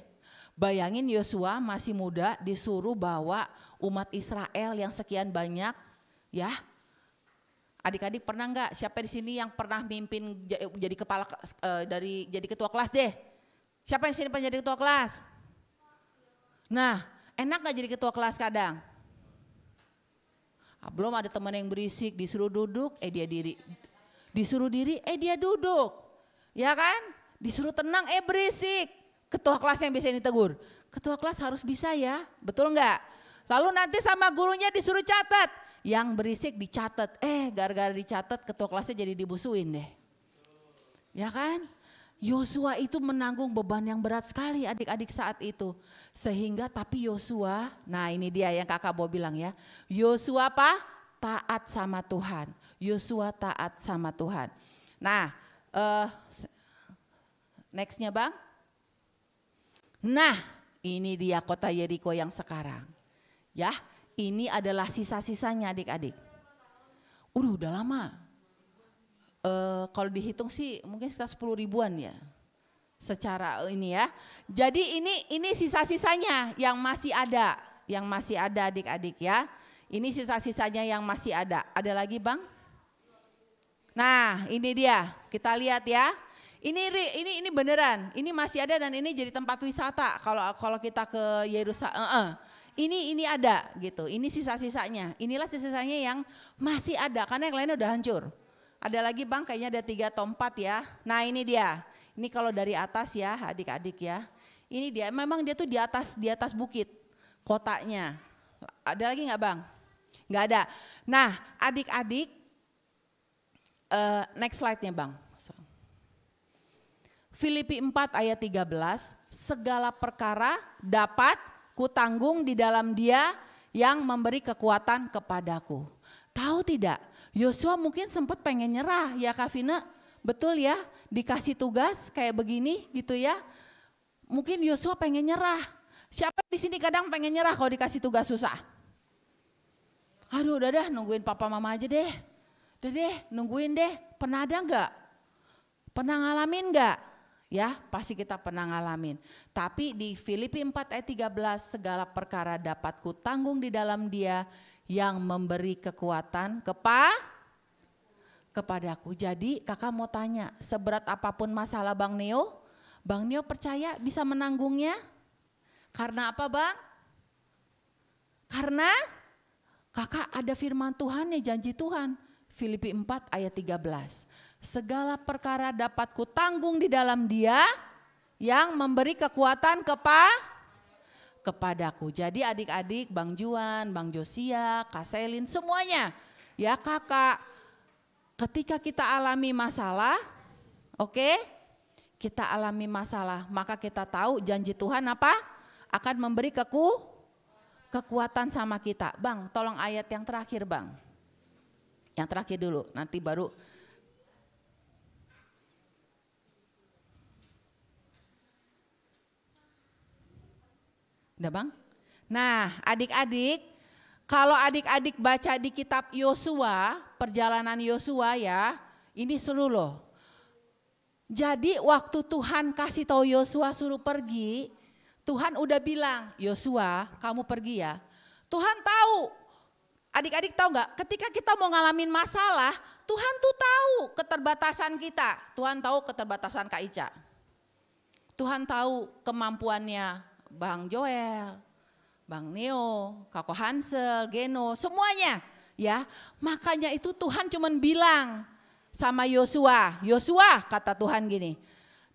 Bayangin Yosua masih muda disuruh bawa umat Israel yang sekian banyak, ya. Adik-adik pernah nggak? Siapa di sini yang pernah mimpin jadi kepala jadi ketua kelas deh? Siapa yang di sini pernah jadi ketua kelas? Nah, enak nggak jadi ketua kelas kadang? Belum ada teman yang berisik, disuruh duduk, dia diri. Disuruh diri, dia duduk. Ya kan? Disuruh tenang, berisik. Ketua kelas yang biasanya ditegur. Ketua kelas harus bisa ya, betul nggak? Lalu nanti sama gurunya disuruh catat. Yang berisik dicatat, gara-gara dicatat ketua kelasnya jadi dibusuin deh. Ya kan? Yosua itu menanggung beban yang berat sekali adik-adik saat itu. Sehingga tapi Yosua, nah ini dia yang kakak mau bilang ya. Yosua apa? Taat sama Tuhan. Yosua taat sama Tuhan. Nah Nextnya Bang. Nah, ini dia kota Yeriko yang sekarang. Ya, ini adalah sisa-sisanya adik-adik. Udah lama. Kalau dihitung sih mungkin sekitar 10 ribuan ya. Secara ini ya. Jadi ini sisa-sisanya yang masih ada. Yang masih ada adik-adik ya. Ini sisa-sisanya yang masih ada. Ada lagi Bang? Nah ini dia. Kita lihat ya. Ini beneran, ini masih ada dan ini jadi tempat wisata kalau kita ke Yerusalem. Ini ada gitu, ini sisa-sisanya. Inilah sisa-sisanya yang masih ada karena yang lainnya udah hancur. Ada lagi Bang, kayaknya ada 3 atau 4 ya. Nah ini dia, ini kalau dari atas ya adik-adik ya. Ini dia, memang dia tuh di atas bukit kotanya. Ada lagi nggak Bang? Nggak ada. Nah adik-adik, next slide-nya Bang. Filipi 4 ayat 13, segala perkara dapat kutanggung di dalam Dia yang memberi kekuatan kepadaku. Tahu tidak, Yosua mungkin sempat pengen nyerah ya Kak Vina, betul ya, dikasih tugas kayak begini gitu ya. Mungkin Yosua pengen nyerah. Siapa di sini kadang pengen nyerah kalau dikasih tugas susah? Aduh udah dah nungguin papa mama aja deh. Udah deh nungguin deh, pernah ada enggak? Pernah ngalamin enggak? Ya pasti kita pernah ngalamin. Tapi di Filipi 4 ayat 13 segala perkara dapat kutanggung di dalam Dia yang memberi kekuatan kepadaku. Jadi kakak mau tanya, seberat apapun masalah Bang Neo percaya bisa menanggungnya? Karena apa Bang? Karena kakak ada firman Tuhan nih, janji Tuhan. Filipi 4 ayat 13. Segala perkara dapat kutanggung di dalam Dia yang memberi kekuatan kepadaku. Jadi adik-adik, Bang Juan, Bang Josia, Kak Selin, semuanya ya kakak. Ketika kita alami masalah, oke? Kita alami masalah, maka kita tahu janji Tuhan apa? Akan memberi kekuatan sama kita. Bang, tolong ayat yang terakhir Bang. Yang terakhir dulu, nanti baru. Udah Bang? Nah adik-adik, kalau adik-adik baca di kitab Yosua, perjalanan Yosua ya, ini seru loh. Jadi waktu Tuhan kasih tahu Yosua suruh pergi, Tuhan udah bilang, Yosua kamu pergi ya. Tuhan tahu, adik-adik tahu nggak? Ketika kita mau ngalamin masalah, Tuhan tuh tahu keterbatasan kita. Tuhan tahu keterbatasan Kak Ica. Tuhan tahu kemampuannya Bang Joel, Bang Neo, Kak Hansel, Geno, semuanya ya. Makanya itu Tuhan cuman bilang sama Yosua, Yosua kata Tuhan gini,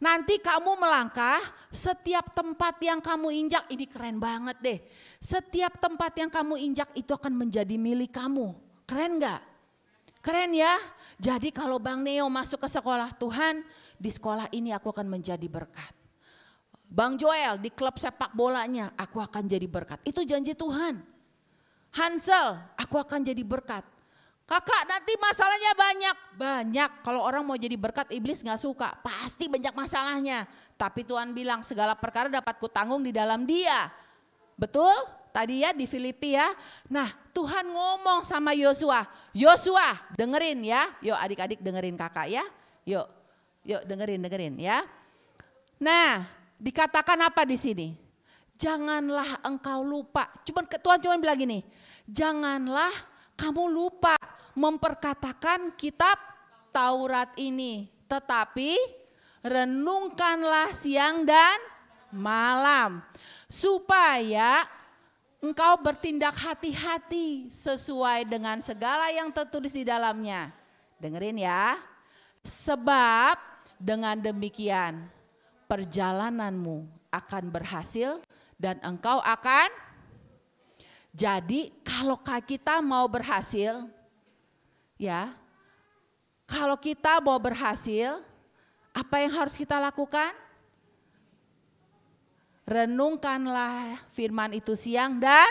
nanti kamu melangkah setiap tempat yang kamu injak, ini keren banget deh. Setiap tempat yang kamu injak itu akan menjadi milik kamu. Keren gak? Keren ya. Jadi kalau Bang Neo masuk ke sekolah Tuhan, di sekolah ini aku akan menjadi berkat. Bang Joel di klub sepak bolanya, aku akan jadi berkat. Itu janji Tuhan. Hansel, aku akan jadi berkat. Kakak nanti masalahnya banyak. Kalau orang mau jadi berkat iblis gak suka, pasti banyak masalahnya. Tapi Tuhan bilang segala perkara dapat kutanggung di dalam Dia. Betul? Tadi ya di Filipi ya. Nah Tuhan ngomong sama Yosua. Yosua dengerin ya. Yuk adik-adik dengerin kakak ya. Yuk dengerin ya. Nah dikatakan apa di sini? Janganlah engkau lupa. Tuhan cuma bilang gini. Janganlah kamu lupa memperkatakan kitab Taurat ini. Tetapi renungkanlah siang dan malam. Supaya engkau bertindak hati-hati sesuai dengan segala yang tertulis di dalamnya. Dengerin ya. Sebab dengan demikian perjalananmu akan berhasil dan engkau akan. Jadi kalau kita mau berhasil ya, kalau kita mau berhasil, apa yang harus kita lakukan? Renungkanlah firman itu siang dan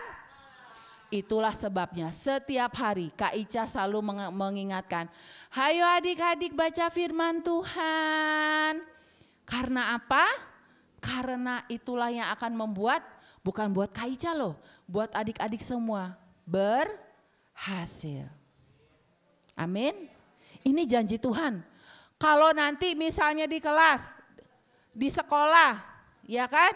itulah sebabnya setiap hari Kak Ica selalu mengingatkan, hayo adik-adik baca firman Tuhan. Karena apa? Karena itulah yang akan membuat, bukan buat Kak Ica loh, buat adik-adik semua berhasil. Amin. Ini janji Tuhan. Kalau nanti misalnya di kelas, di sekolah, ya kan?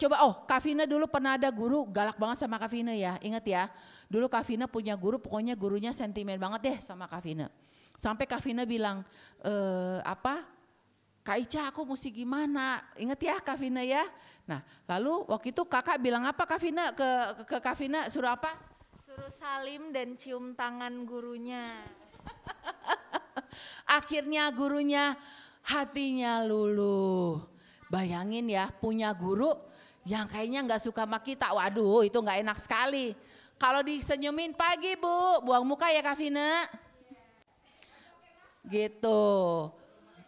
Coba, Kak Vina dulu pernah ada guru galak banget sama Kak Vina ya, ingat ya. Dulu Kak Vina punya guru, pokoknya gurunya sentimen banget deh sama Kak Vina. Sampai Kak Vina bilang, Kak Ica aku mesti gimana, ingat ya Kak Vina ya. Nah lalu waktu itu kakak bilang apa Kak Vina ke Kak Vina, suruh apa? Suruh salim dan cium tangan gurunya. Akhirnya gurunya hatinya luluh. Bayangin ya punya guru yang kayaknya gak suka sama kita. Waduh itu gak enak sekali. Kalau disenyumin pagi Bu, buang muka ya Kak Vina. Gitu.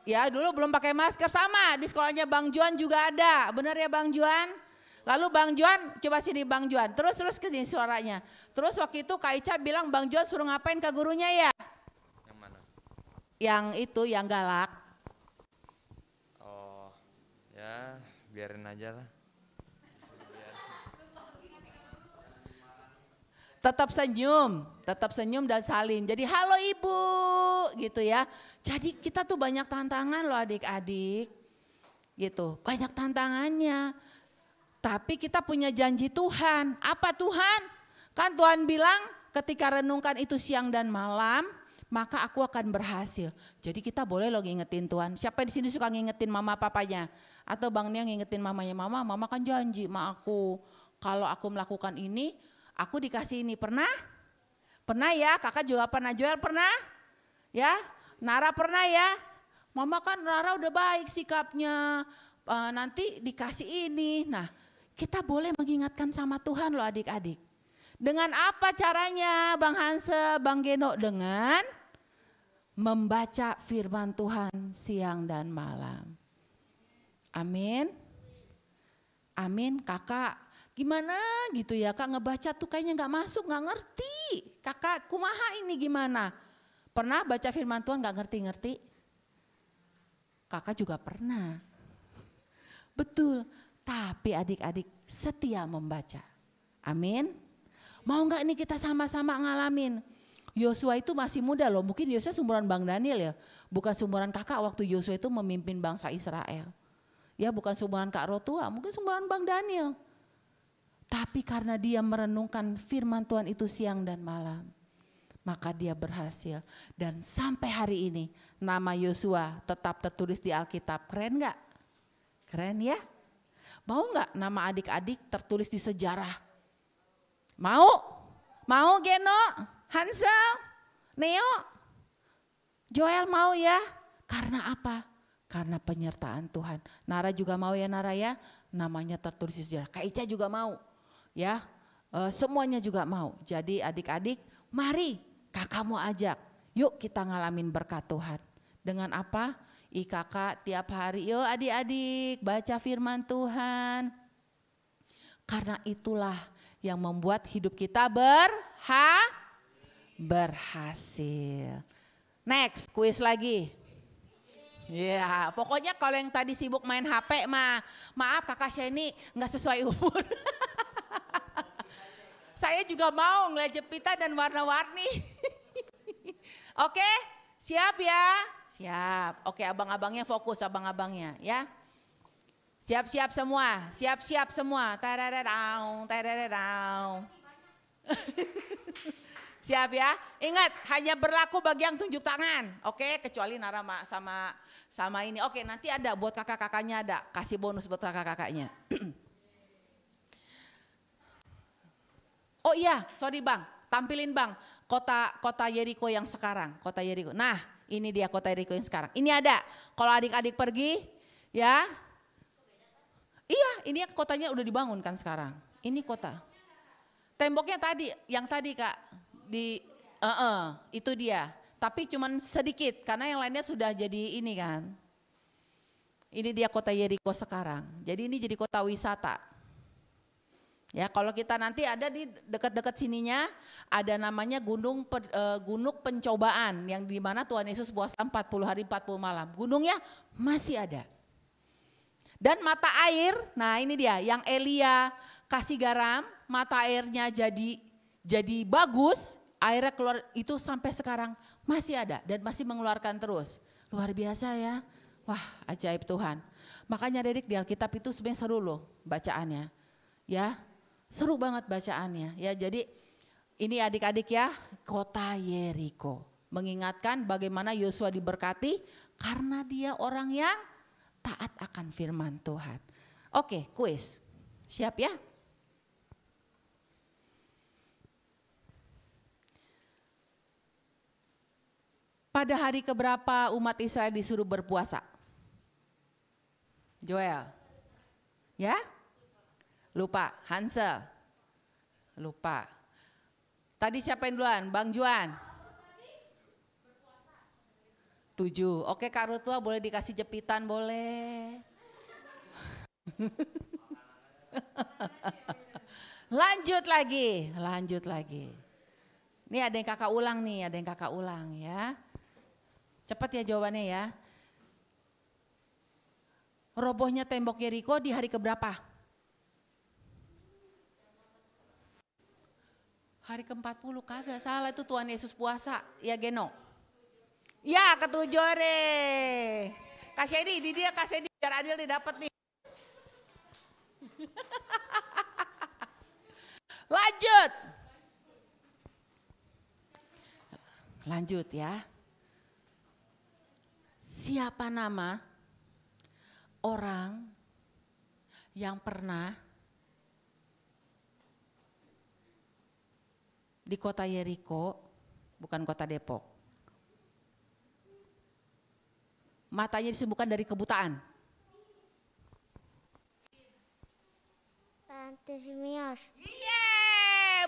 Ya dulu belum pakai masker, sama di sekolahnya Bang Juan juga ada. Benar ya Bang Juan? Lalu Bang Juan, coba sini Bang Juan. Terus ke sini suaranya. Terus waktu itu Kak Ica bilang Bang Juan suruh ngapain ke gurunya ya? Yang mana? Yang itu, yang galak. Oh, ya biarin aja lah. Tetap senyum dan salim. Jadi halo ibu gitu ya. Jadi kita tuh banyak tantangan loh adik-adik. Gitu, banyak tantangannya. Tapi kita punya janji Tuhan. Apa Tuhan? Kan Tuhan bilang ketika renungkan itu siang dan malam, maka aku akan berhasil. Jadi kita boleh loh ngingetin Tuhan. Siapa di sini suka ngingetin mama papanya? Atau Bang Nia ngingetin mamanya, mama kan janji sama aku. Kalau aku melakukan ini, aku dikasih ini. Pernah? Pernah ya, kakak juga pernah, Joel pernah? Ya, Nara pernah ya? Mama kan Nara udah baik sikapnya, nanti dikasih ini. Nah kita boleh mengingatkan sama Tuhan loh adik-adik. Dengan apa caranya Bang Hanse, Bang Geno? Dengan membaca firman Tuhan siang dan malam. Amin. Amin kakak. Gimana gitu ya kak, ngebaca tuh kayaknya gak masuk, gak ngerti. Kakak kumaha ini gimana? Pernah baca firman Tuhan gak ngerti-ngerti? Kakak juga pernah. Betul, tapi adik-adik setia membaca. Amin. Mau gak nih kita sama-sama ngalamin? Yosua itu masih muda loh, mungkin Yosua sumuran Bang Daniel ya. Bukan sumuran kakak waktu Yosua itu memimpin bangsa Israel. Ya bukan sumuran Kak Rotua, mungkin sumuran Bang Daniel. Tapi karena dia merenungkan firman Tuhan itu siang dan malam, maka dia berhasil. Dan sampai hari ini nama Yosua tetap tertulis di Alkitab. Keren gak? Keren ya? Mau gak nama adik-adik tertulis di sejarah? Mau? Mau Geno? Hansel? Neo? Joel mau ya? Karena apa? Karena penyertaan Tuhan. Nara juga mau ya Nara ya? Namanya tertulis di sejarah. Kak Ica juga mau. Ya, semuanya juga mau. Jadi adik-adik, mari kakak mau ajak. Yuk kita ngalamin berkat Tuhan. Dengan apa? Kakak tiap hari, yuk adik-adik baca firman Tuhan. Karena itulah yang membuat hidup kita berhasil. Next, kuis lagi. Ya, pokoknya kalau yang tadi sibuk main HP maaf kakak Sheni nggak sesuai umur. Saya juga mau ngeliat jepitan dan warna-warni. Oke, siap ya? Siap. Oke, abang-abangnya fokus, abang-abangnya ya. Siap-siap semua, siap-siap semua. Tarararau, tarararau. Siap ya? Ingat, hanya berlaku bagi yang tunjuk tangan. Oke, kecuali Nara sama ini. Oke, nanti ada buat kakak-kakaknya ada. Kasih bonus buat kakak-kakaknya. Oh iya, sorry Bang, tampilin Bang kota Yeriko yang sekarang, kota Yeriko. Nah, ini dia kota Yeriko yang sekarang. Ini ada, kalau adik-adik pergi, ya. Iya, ini kotanya udah dibangun kan sekarang. Ini kota. Temboknya tadi, yang tadi Kak, itu dia. Tapi cuman sedikit, karena yang lainnya sudah jadi ini kan. Ini dia kota Yeriko sekarang. Jadi ini jadi kota wisata. Ya, kalau kita nanti ada di dekat-dekat sininya ada namanya Gunung Pencobaan yang dimana Tuhan Yesus puasa 40 hari 40 malam. Gunungnya masih ada. Dan mata air, nah ini dia yang Elia kasih garam, mata airnya jadi bagus, airnya keluar itu sampai sekarang masih ada dan masih mengeluarkan terus. Luar biasa ya, wah ajaib Tuhan. Makanya adik di Alkitab itu sebenarnya seru loh bacaannya, ya seru banget bacaannya. Ya jadi ini adik-adik ya, kota Yeriko mengingatkan bagaimana Yosua diberkati karena dia orang yang taat akan firman Tuhan. Oke, kuis. Siap ya? Pada hari keberapa umat Israel disuruh berpuasa? Joel? Ya? Lupa. Hansel? Lupa. Tadi siapa yang duluan? Bang Juan? 7. Oke Kak Rutua boleh dikasih jepitan boleh. Lanjut lagi. Ini ada yang kakak ulang ya. Cepat ya jawabannya ya. Robohnya tembok Yeriko di hari keberapa? Hari ke-40 kagak salah itu Tuhan Yesus puasa ya Geno. Ya ketujuh deh. Kasih di dia kasih biar adil didapat nih. Lanjut ya. Siapa nama orang yang pernah di kota Yeriko, bukan kota Depok, matanya disembuhkan dari kebutaan? Bartimeus. Iya,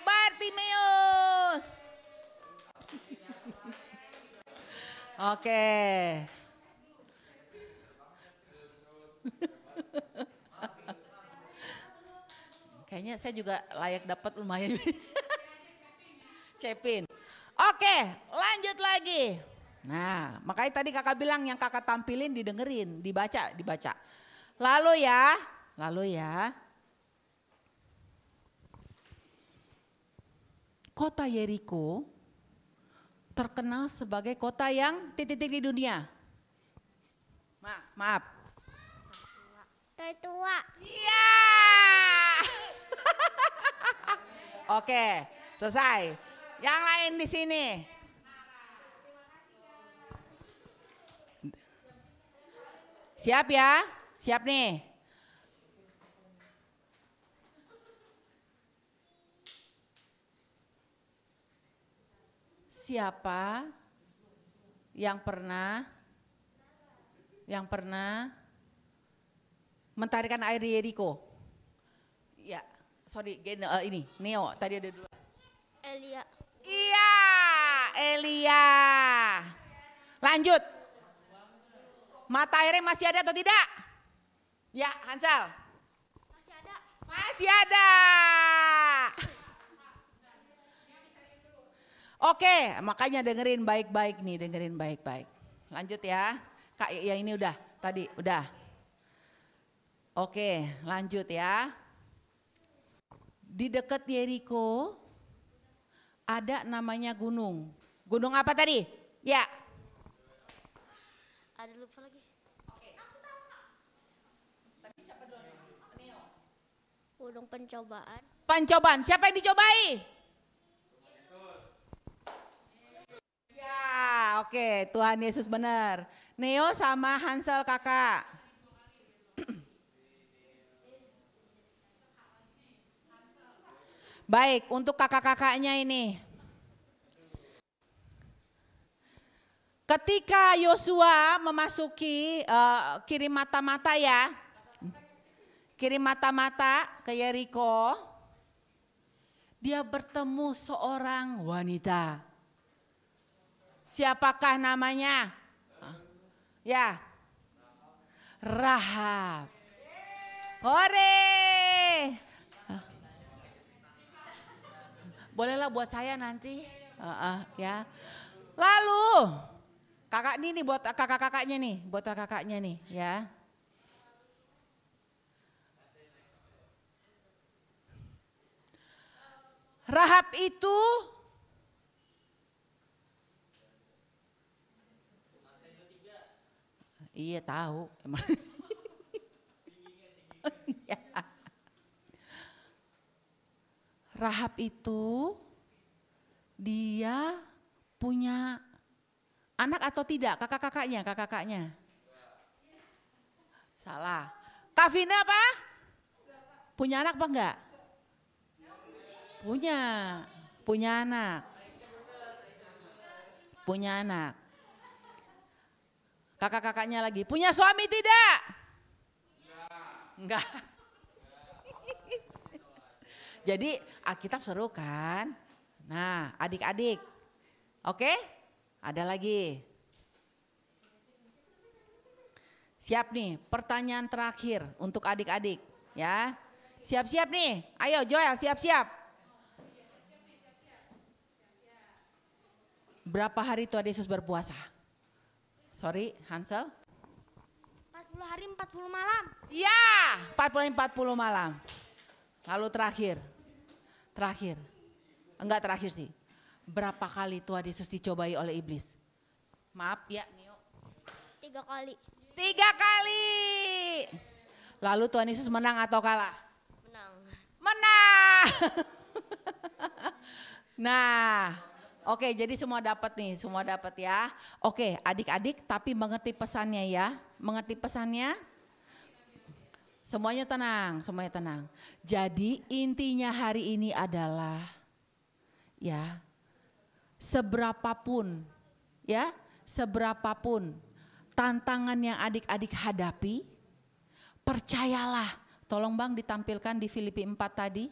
Bartimeus. Oke. Kayaknya saya juga layak dapat lumayan. Cepin. Oke, lanjut lagi. Nah, makanya tadi kakak bilang yang kakak tampilin didengerin, dibaca. Lalu ya. Kota Yeriko terkenal sebagai kota yang titik-titik di dunia. Maaf. Tertua. Iya. Oke, selesai. Yang lain di sini. Siap ya? Siap nih. Siapa yang pernah mentarikan air di Yeriko? Ya, sorry, ini Neo tadi ada dulu. Elia. Iya, Elia. Lanjut. Mata airnya masih ada atau tidak? Ya, Hansel. Masih ada. Oke, makanya dengerin baik-baik nih, Lanjut ya. Kak, yang ini udah, tadi udah. Oke, lanjut ya. Di dekat Yeriko ada namanya gunung. Gunung apa tadi? Ya. Ada lupa lagi. Gunung pencobaan. Pencobaan, siapa yang dicobai? Ya, oke, Tuhan Yesus benar. Neo sama Hansel kakak. Baik, untuk kakak-kakaknya ini. Ketika Yosua memasuki kirim mata-mata ya. Kirim mata-mata ke Yeriko. Dia bertemu seorang wanita. Siapakah namanya? Ya. Rahab. Hore. Bolehlah buat saya nanti. Ya. Lalu kakak ini buat kakak-kakaknya nih, ya. Rahab itu iya tahu. Rahab itu dia punya anak atau tidak? Kakak-kakaknya. Salah. Kak Vina apa? Punya anak apa enggak? Punya anak. Punya anak. Kakak-kakaknya lagi. Punya suami tidak? Enggak. Jadi Alkitab seru kan? Nah, adik-adik. Oke? Ada lagi. Siap nih, pertanyaan terakhir untuk adik-adik, ya. Siap-siap nih. Ayo Joel, siap-siap. Berapa hari Tuhan Yesus berpuasa? Sorry, Hansel. 40 hari 40 malam. Ya, 40 malam. Lalu terakhir. Enggak terakhir sih. Berapa kali Tuhan Yesus dicobai oleh iblis? Maaf ya, Nio. 3 kali. 3 kali. Lalu Tuhan Yesus menang atau kalah? Menang. Nah, oke, jadi semua dapat nih, ya. Oke, adik-adik tapi mengerti pesannya ya. Mengerti pesannya? Semuanya tenang. Jadi intinya hari ini adalah ya, seberapapun tantangan yang adik-adik hadapi, percayalah. Tolong Bang ditampilkan di Filipi 4 tadi.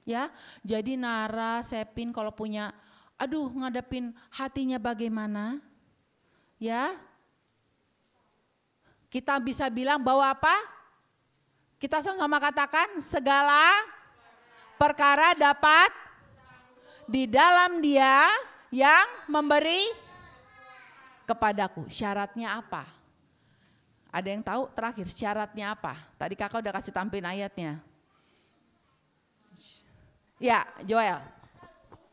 Ya, jadi Nara, Sepin kalau punya, ngadepin hatinya bagaimana? Ya, kita bisa bilang bahwa apa? Kita sama-sama katakan segala perkara dapat di dalam Dia yang memberi kepadaku. Syaratnya apa? Ada yang tahu terakhir syaratnya apa? Tadi kakak udah kasih tampilin ayatnya. Ya, Joel.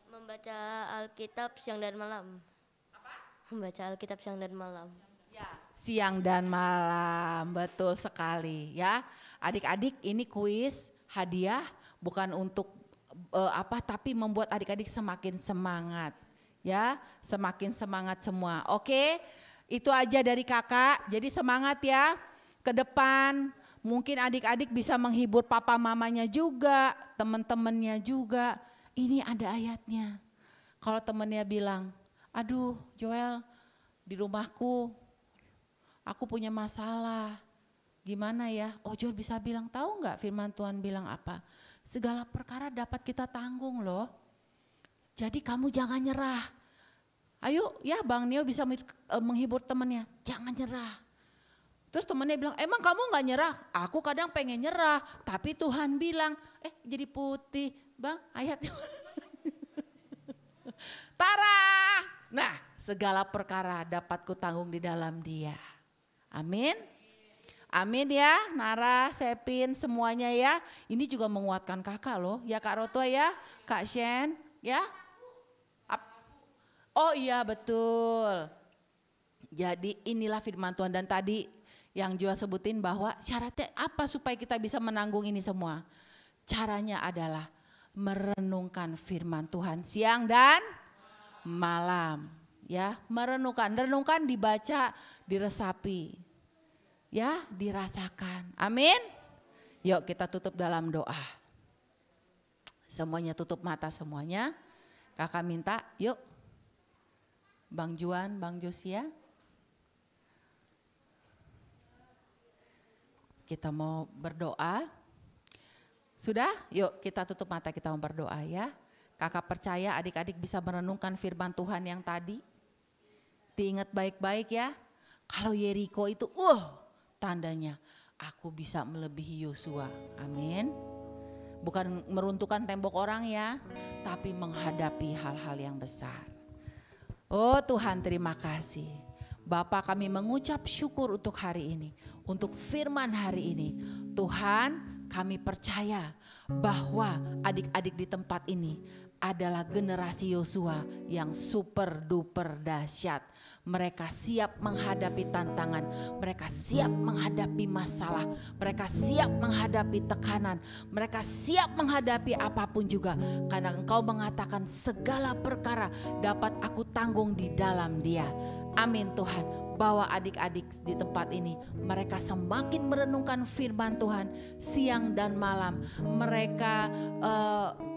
Membaca Alkitab siang dan malam. Apa? Membaca Alkitab siang dan malam. Ya, siang dan malam, betul sekali ya. Adik-adik ini kuis hadiah bukan untuk tapi membuat adik-adik semakin semangat ya, semakin semangat semua. Oke, itu aja dari kakak. Jadi semangat ya ke depan. Mungkin adik-adik bisa menghibur papa mamanya juga, teman-temannya juga. Ini ada ayatnya. Kalau temannya bilang, aduh Joel di rumahku aku punya masalah. Gimana ya? Oh Joel bisa bilang, tahu nggak firman Tuhan bilang apa? Segala perkara dapat kita tanggung loh. Jadi kamu jangan nyerah. Ayo ya Bang Nio bisa menghibur temannya, jangan nyerah. Terus temannya bilang, emang kamu nggak nyerah? Aku kadang pengen nyerah, tapi Tuhan bilang, jadi putih. Bang ayatnya. Tara. Nah segala perkara dapat kutanggung di dalam Dia. Amin. Amin ya, Nara, Sepin, semuanya ya. Ini juga menguatkan kakak loh, ya Kak Roto ya, Kak Shen, ya. Oh iya betul. Jadi inilah firman Tuhan dan tadi yang Joel sebutin bahwa syaratnya apa supaya kita bisa menanggung ini semua. Caranya adalah merenungkan firman Tuhan siang dan malam. Ya, renungkan, dibaca, diresapi. Ya, dirasakan. Amin. Yuk kita tutup dalam doa. Semuanya tutup mata semuanya. Kakak minta, yuk. Bang Juan, Bang Josia. Kita mau berdoa. Sudah? Yuk kita tutup mata, kita mau berdoa ya. Kakak percaya adik-adik bisa merenungkan firman Tuhan yang tadi. Diingat baik-baik ya. Kalau Yeriko itu, tandanya aku bisa melebihi Yosua. Amin. Bukan meruntuhkan tembok orang ya, tapi menghadapi hal-hal yang besar. Oh Tuhan, terima kasih. Bapa, kami mengucap syukur untuk hari ini, untuk firman hari ini. Tuhan, kami percaya bahwa adik-adik di tempat ini adalah generasi Yosua yang super duper dahsyat. Mereka siap menghadapi tantangan, mereka siap menghadapi masalah, mereka siap menghadapi tekanan, mereka siap menghadapi apapun juga. Karena Engkau mengatakan segala perkara dapat aku tanggung di dalam Dia. Amin Tuhan. Bawa adik-adik di tempat ini, mereka semakin merenungkan firman Tuhan siang dan malam. Mereka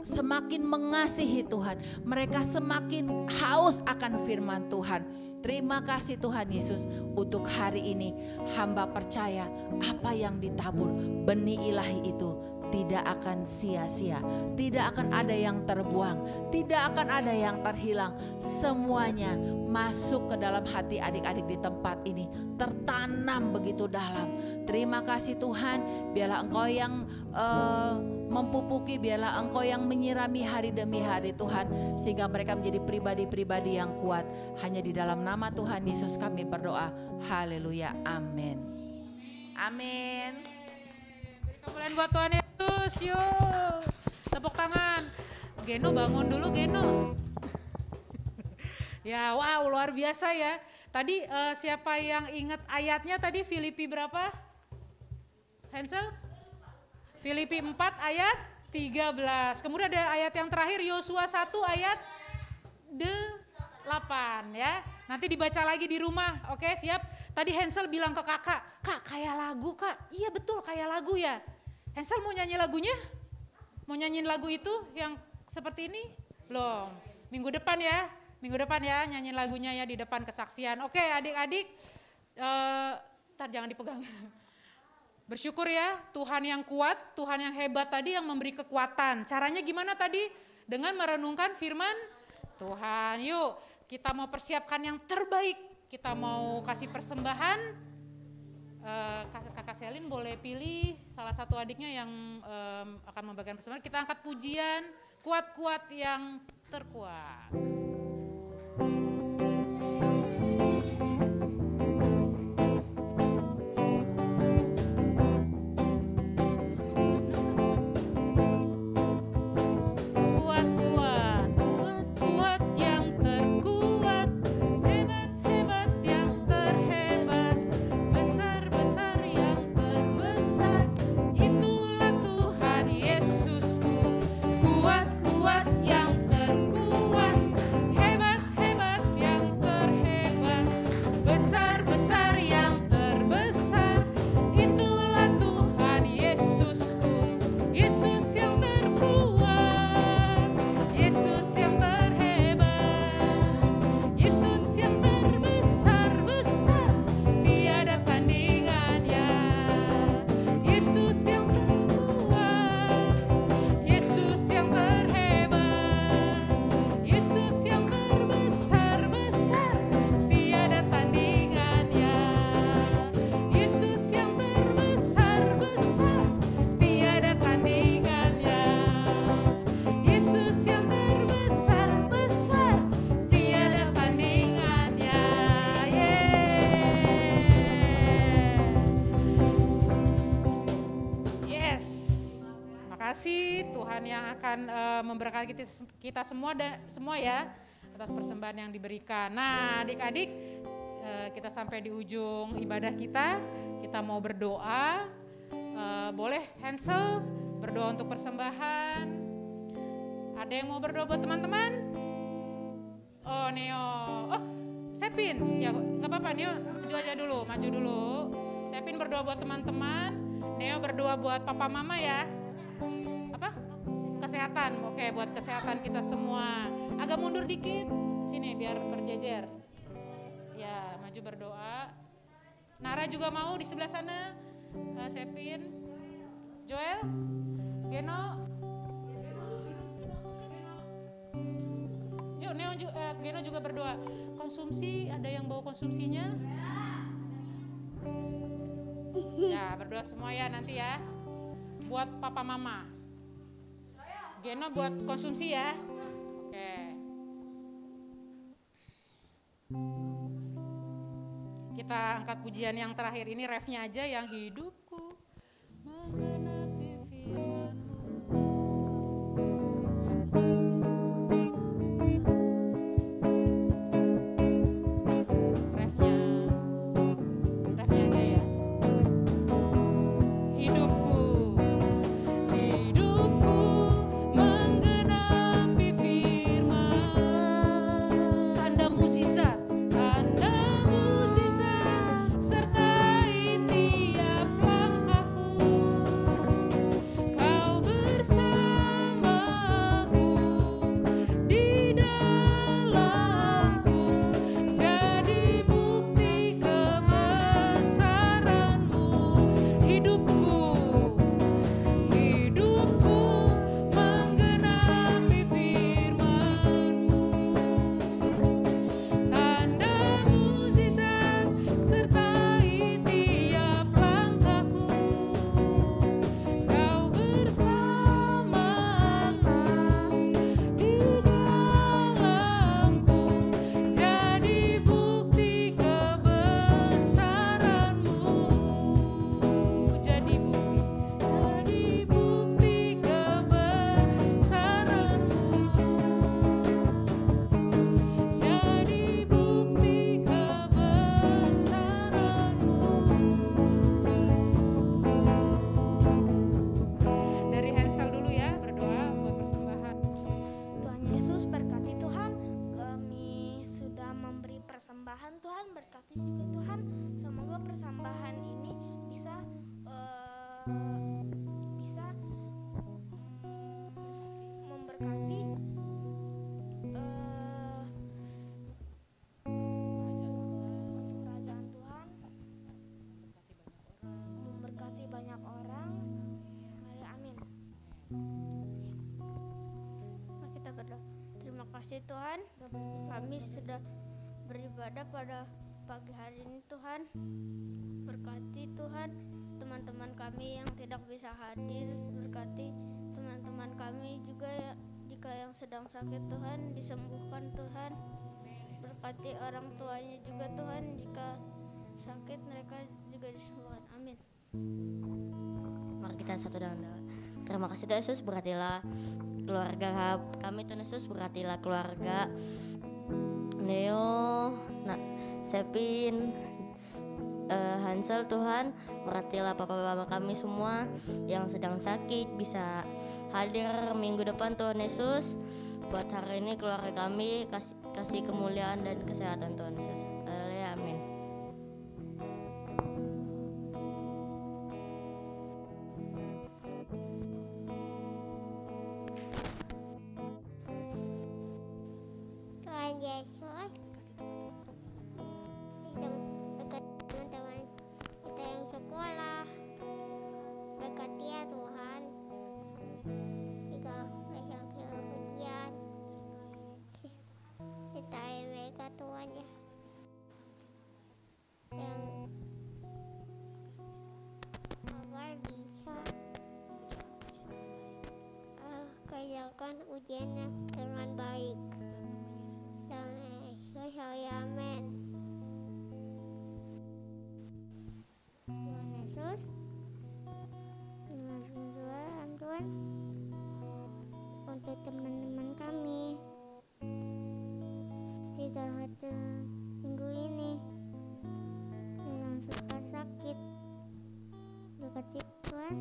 semakin mengasihi Tuhan, mereka semakin haus akan firman Tuhan. Terima kasih Tuhan Yesus untuk hari ini. Hamba percaya apa yang ditabur benih ilahi itu tidak akan sia-sia, tidak akan ada yang terbuang, tidak akan ada yang terhilang. Semuanya masuk ke dalam hati adik-adik di tempat ini, tertanam begitu dalam. Terima kasih Tuhan, biarlah Engkau yang mempupuki, biarlah Engkau yang menyirami hari demi hari Tuhan, sehingga mereka menjadi pribadi-pribadi yang kuat. Hanya di dalam nama Tuhan Yesus kami berdoa. Haleluya, amin. Amin. Beri kemuliaan buat Tuhan Yesus, yuk tepuk tangan. Geno bangun dulu Geno. Ya wow, luar biasa ya. Tadi siapa yang ingat ayatnya tadi, Filipi berapa? Hansel? Filipi 4 ayat 13. Kemudian ada ayat yang terakhir Yosua 1 ayat 8 ya. Nanti dibaca lagi di rumah. Oke, siap? Tadi Hansel bilang ke kakak, "Kak, kayak lagu, Kak." Iya betul, kayak lagu ya. Hansel mau nyanyi lagunya? Mau nyanyiin lagu itu yang seperti ini? Belum. Minggu depan ya. Minggu depan ya nyanyiin lagunya ya di depan kesaksian. Oke, adik-adik. Ntar jangan dipegang. Bersyukur ya, Tuhan yang kuat, Tuhan yang hebat tadi yang memberi kekuatan. Caranya gimana tadi? Dengan merenungkan firman Tuhan. Yuk, kita mau persiapkan yang terbaik. Kita mau kasih persembahan. Kakak Selin boleh pilih salah satu adiknya yang akan membagikan persembahan. Kita angkat pujian, kuat-kuat yang terkuat. Tuhan yang akan memberkati kita semua ya atas persembahan yang diberikan. Nah, adik-adik, kita sampai di ujung ibadah kita. Kita mau berdoa. Boleh Hansel berdoa untuk persembahan. Ada yang mau berdoa buat teman-teman? Oh, Neo. Oh, Sepin. Ya, nggak apa-apa, Neo maju dulu. Sepin berdoa buat teman-teman. Neo berdoa buat papa mama ya. Kesehatan, oke, buat kesehatan kita semua. Agak mundur dikit, sini biar berjejer. Ya, maju berdoa. Nara juga mau di sebelah sana. Sepin, Joel, Geno. Yuk, Geno juga berdoa. Konsumsi, ada yang bawa konsumsinya? Ya, berdoa semua ya nanti ya. Buat papa mama. Geno buat konsumsi ya. Oke. Kita angkat pujian yang terakhir ini, refnya aja yang hidupku menggenapi firman-Mu. kasih Tuhan, kami sudah beribadah pada pagi hari ini Tuhan. Berkati Tuhan teman-teman kami yang tidak bisa hadir, berkati teman-teman kami juga jika yang sedang sakit Tuhan, disembuhkan Tuhan. Berkati orang tuanya juga Tuhan, jika sakit mereka juga disembuhkan. Amin. Mari kita satu dalam doa. Terima kasih Tuhan Yesus, berkatilah keluarga kami Tuhan Yesus, berkatilah keluarga Neo, Sepin, Hansel Tuhan, berkatilah papa mama kami semua yang sedang sakit bisa hadir minggu depan Tuhan Yesus. Buat hari ini keluarga kami kasih kemuliaan dan kesehatan Tuhan Yesus. Haleluya, amin. Tuhan Yesus, berkati teman-teman kita yang sekolah, berkati ya Tuhan, jika mereka ujian, sertai mereka Tuhan ya, yang agar bisa kerjakan ujiannya dengan baik. Amin. Tuhan Yesus, Tuhan untuk teman-teman kami 3 hari minggu ini yang suka sakit, berkati Tuhan,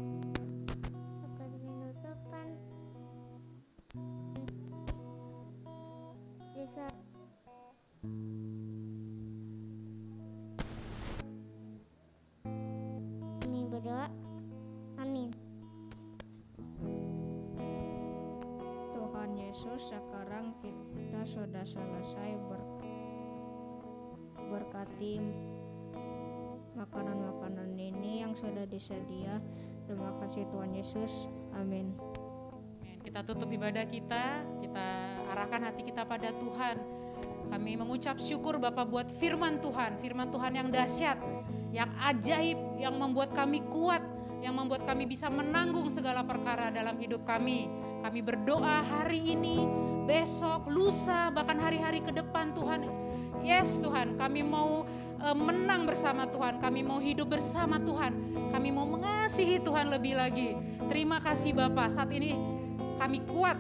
berkati minggu depan bisa kami berdoa, amin. Tuhan Yesus, sekarang kita sudah selesai berkati makanan-makanan ini yang sudah disedia. Terima kasih Tuhan Yesus, amin. Kita tutup ibadah kita arahkan hati kita pada Tuhan. Kami mengucap syukur Bapak buat firman Tuhan yang dahsyat, yang ajaib, yang membuat kami kuat, yang membuat kami bisa menanggung segala perkara dalam hidup kami. Kami berdoa hari ini, besok, lusa, bahkan hari-hari ke depan Tuhan. Yes Tuhan, kami mau menang bersama Tuhan, kami mau hidup bersama Tuhan, kami mau mengasihi Tuhan lebih lagi. Terima kasih Bapak, saat ini kami kuat,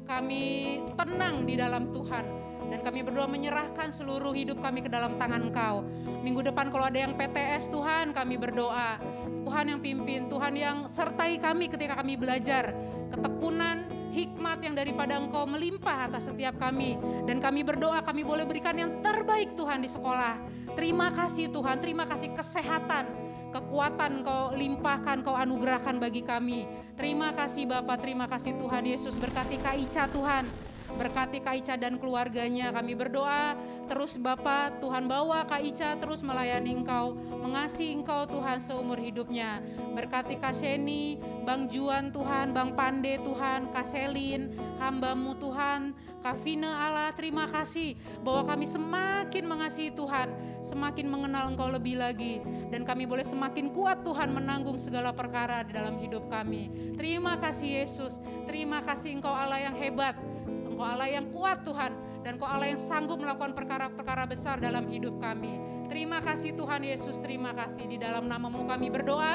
kami tenang di dalam Tuhan. Dan kami berdoa menyerahkan seluruh hidup kami ke dalam tangan Engkau. Minggu depan kalau ada yang PTS Tuhan, kami berdoa. Tuhan yang pimpin, Tuhan yang sertai kami ketika kami belajar. Ketekunan, hikmat yang daripada Engkau melimpah atas setiap kami. Dan kami berdoa kami boleh berikan yang terbaik Tuhan di sekolah. Terima kasih Tuhan, terima kasih kesehatan, kekuatan Engkau limpahkan, Engkau anugerahkan bagi kami. Terima kasih Bapa, terima kasih Tuhan Yesus. Berkati Kak Ica Tuhan, berkati Kak Ica dan keluarganya. Kami berdoa terus Bapa, Tuhan bawa Kak Ica terus melayani Engkau, mengasihi Engkau Tuhan seumur hidupnya. Berkati Kak Sheni, Bang Juan Tuhan, Bang Pande Tuhan, Kak Selin, hamba-Mu Tuhan, Kak Vina Allah, terima kasih bahwa kami semakin mengasihi Tuhan, semakin mengenal Engkau lebih lagi, dan kami boleh semakin kuat Tuhan menanggung segala perkara di dalam hidup kami. Terima kasih Yesus, terima kasih Engkau Allah yang hebat, Engkau Allah yang kuat Tuhan, dan Engkau Allah yang sanggup melakukan perkara-perkara besar dalam hidup kami. Terima kasih Tuhan Yesus, terima kasih. Di dalam nama-Mu kami berdoa,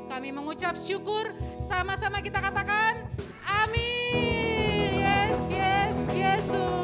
kami mengucap syukur, sama-sama kita katakan amin. Yes, yes, Yesus.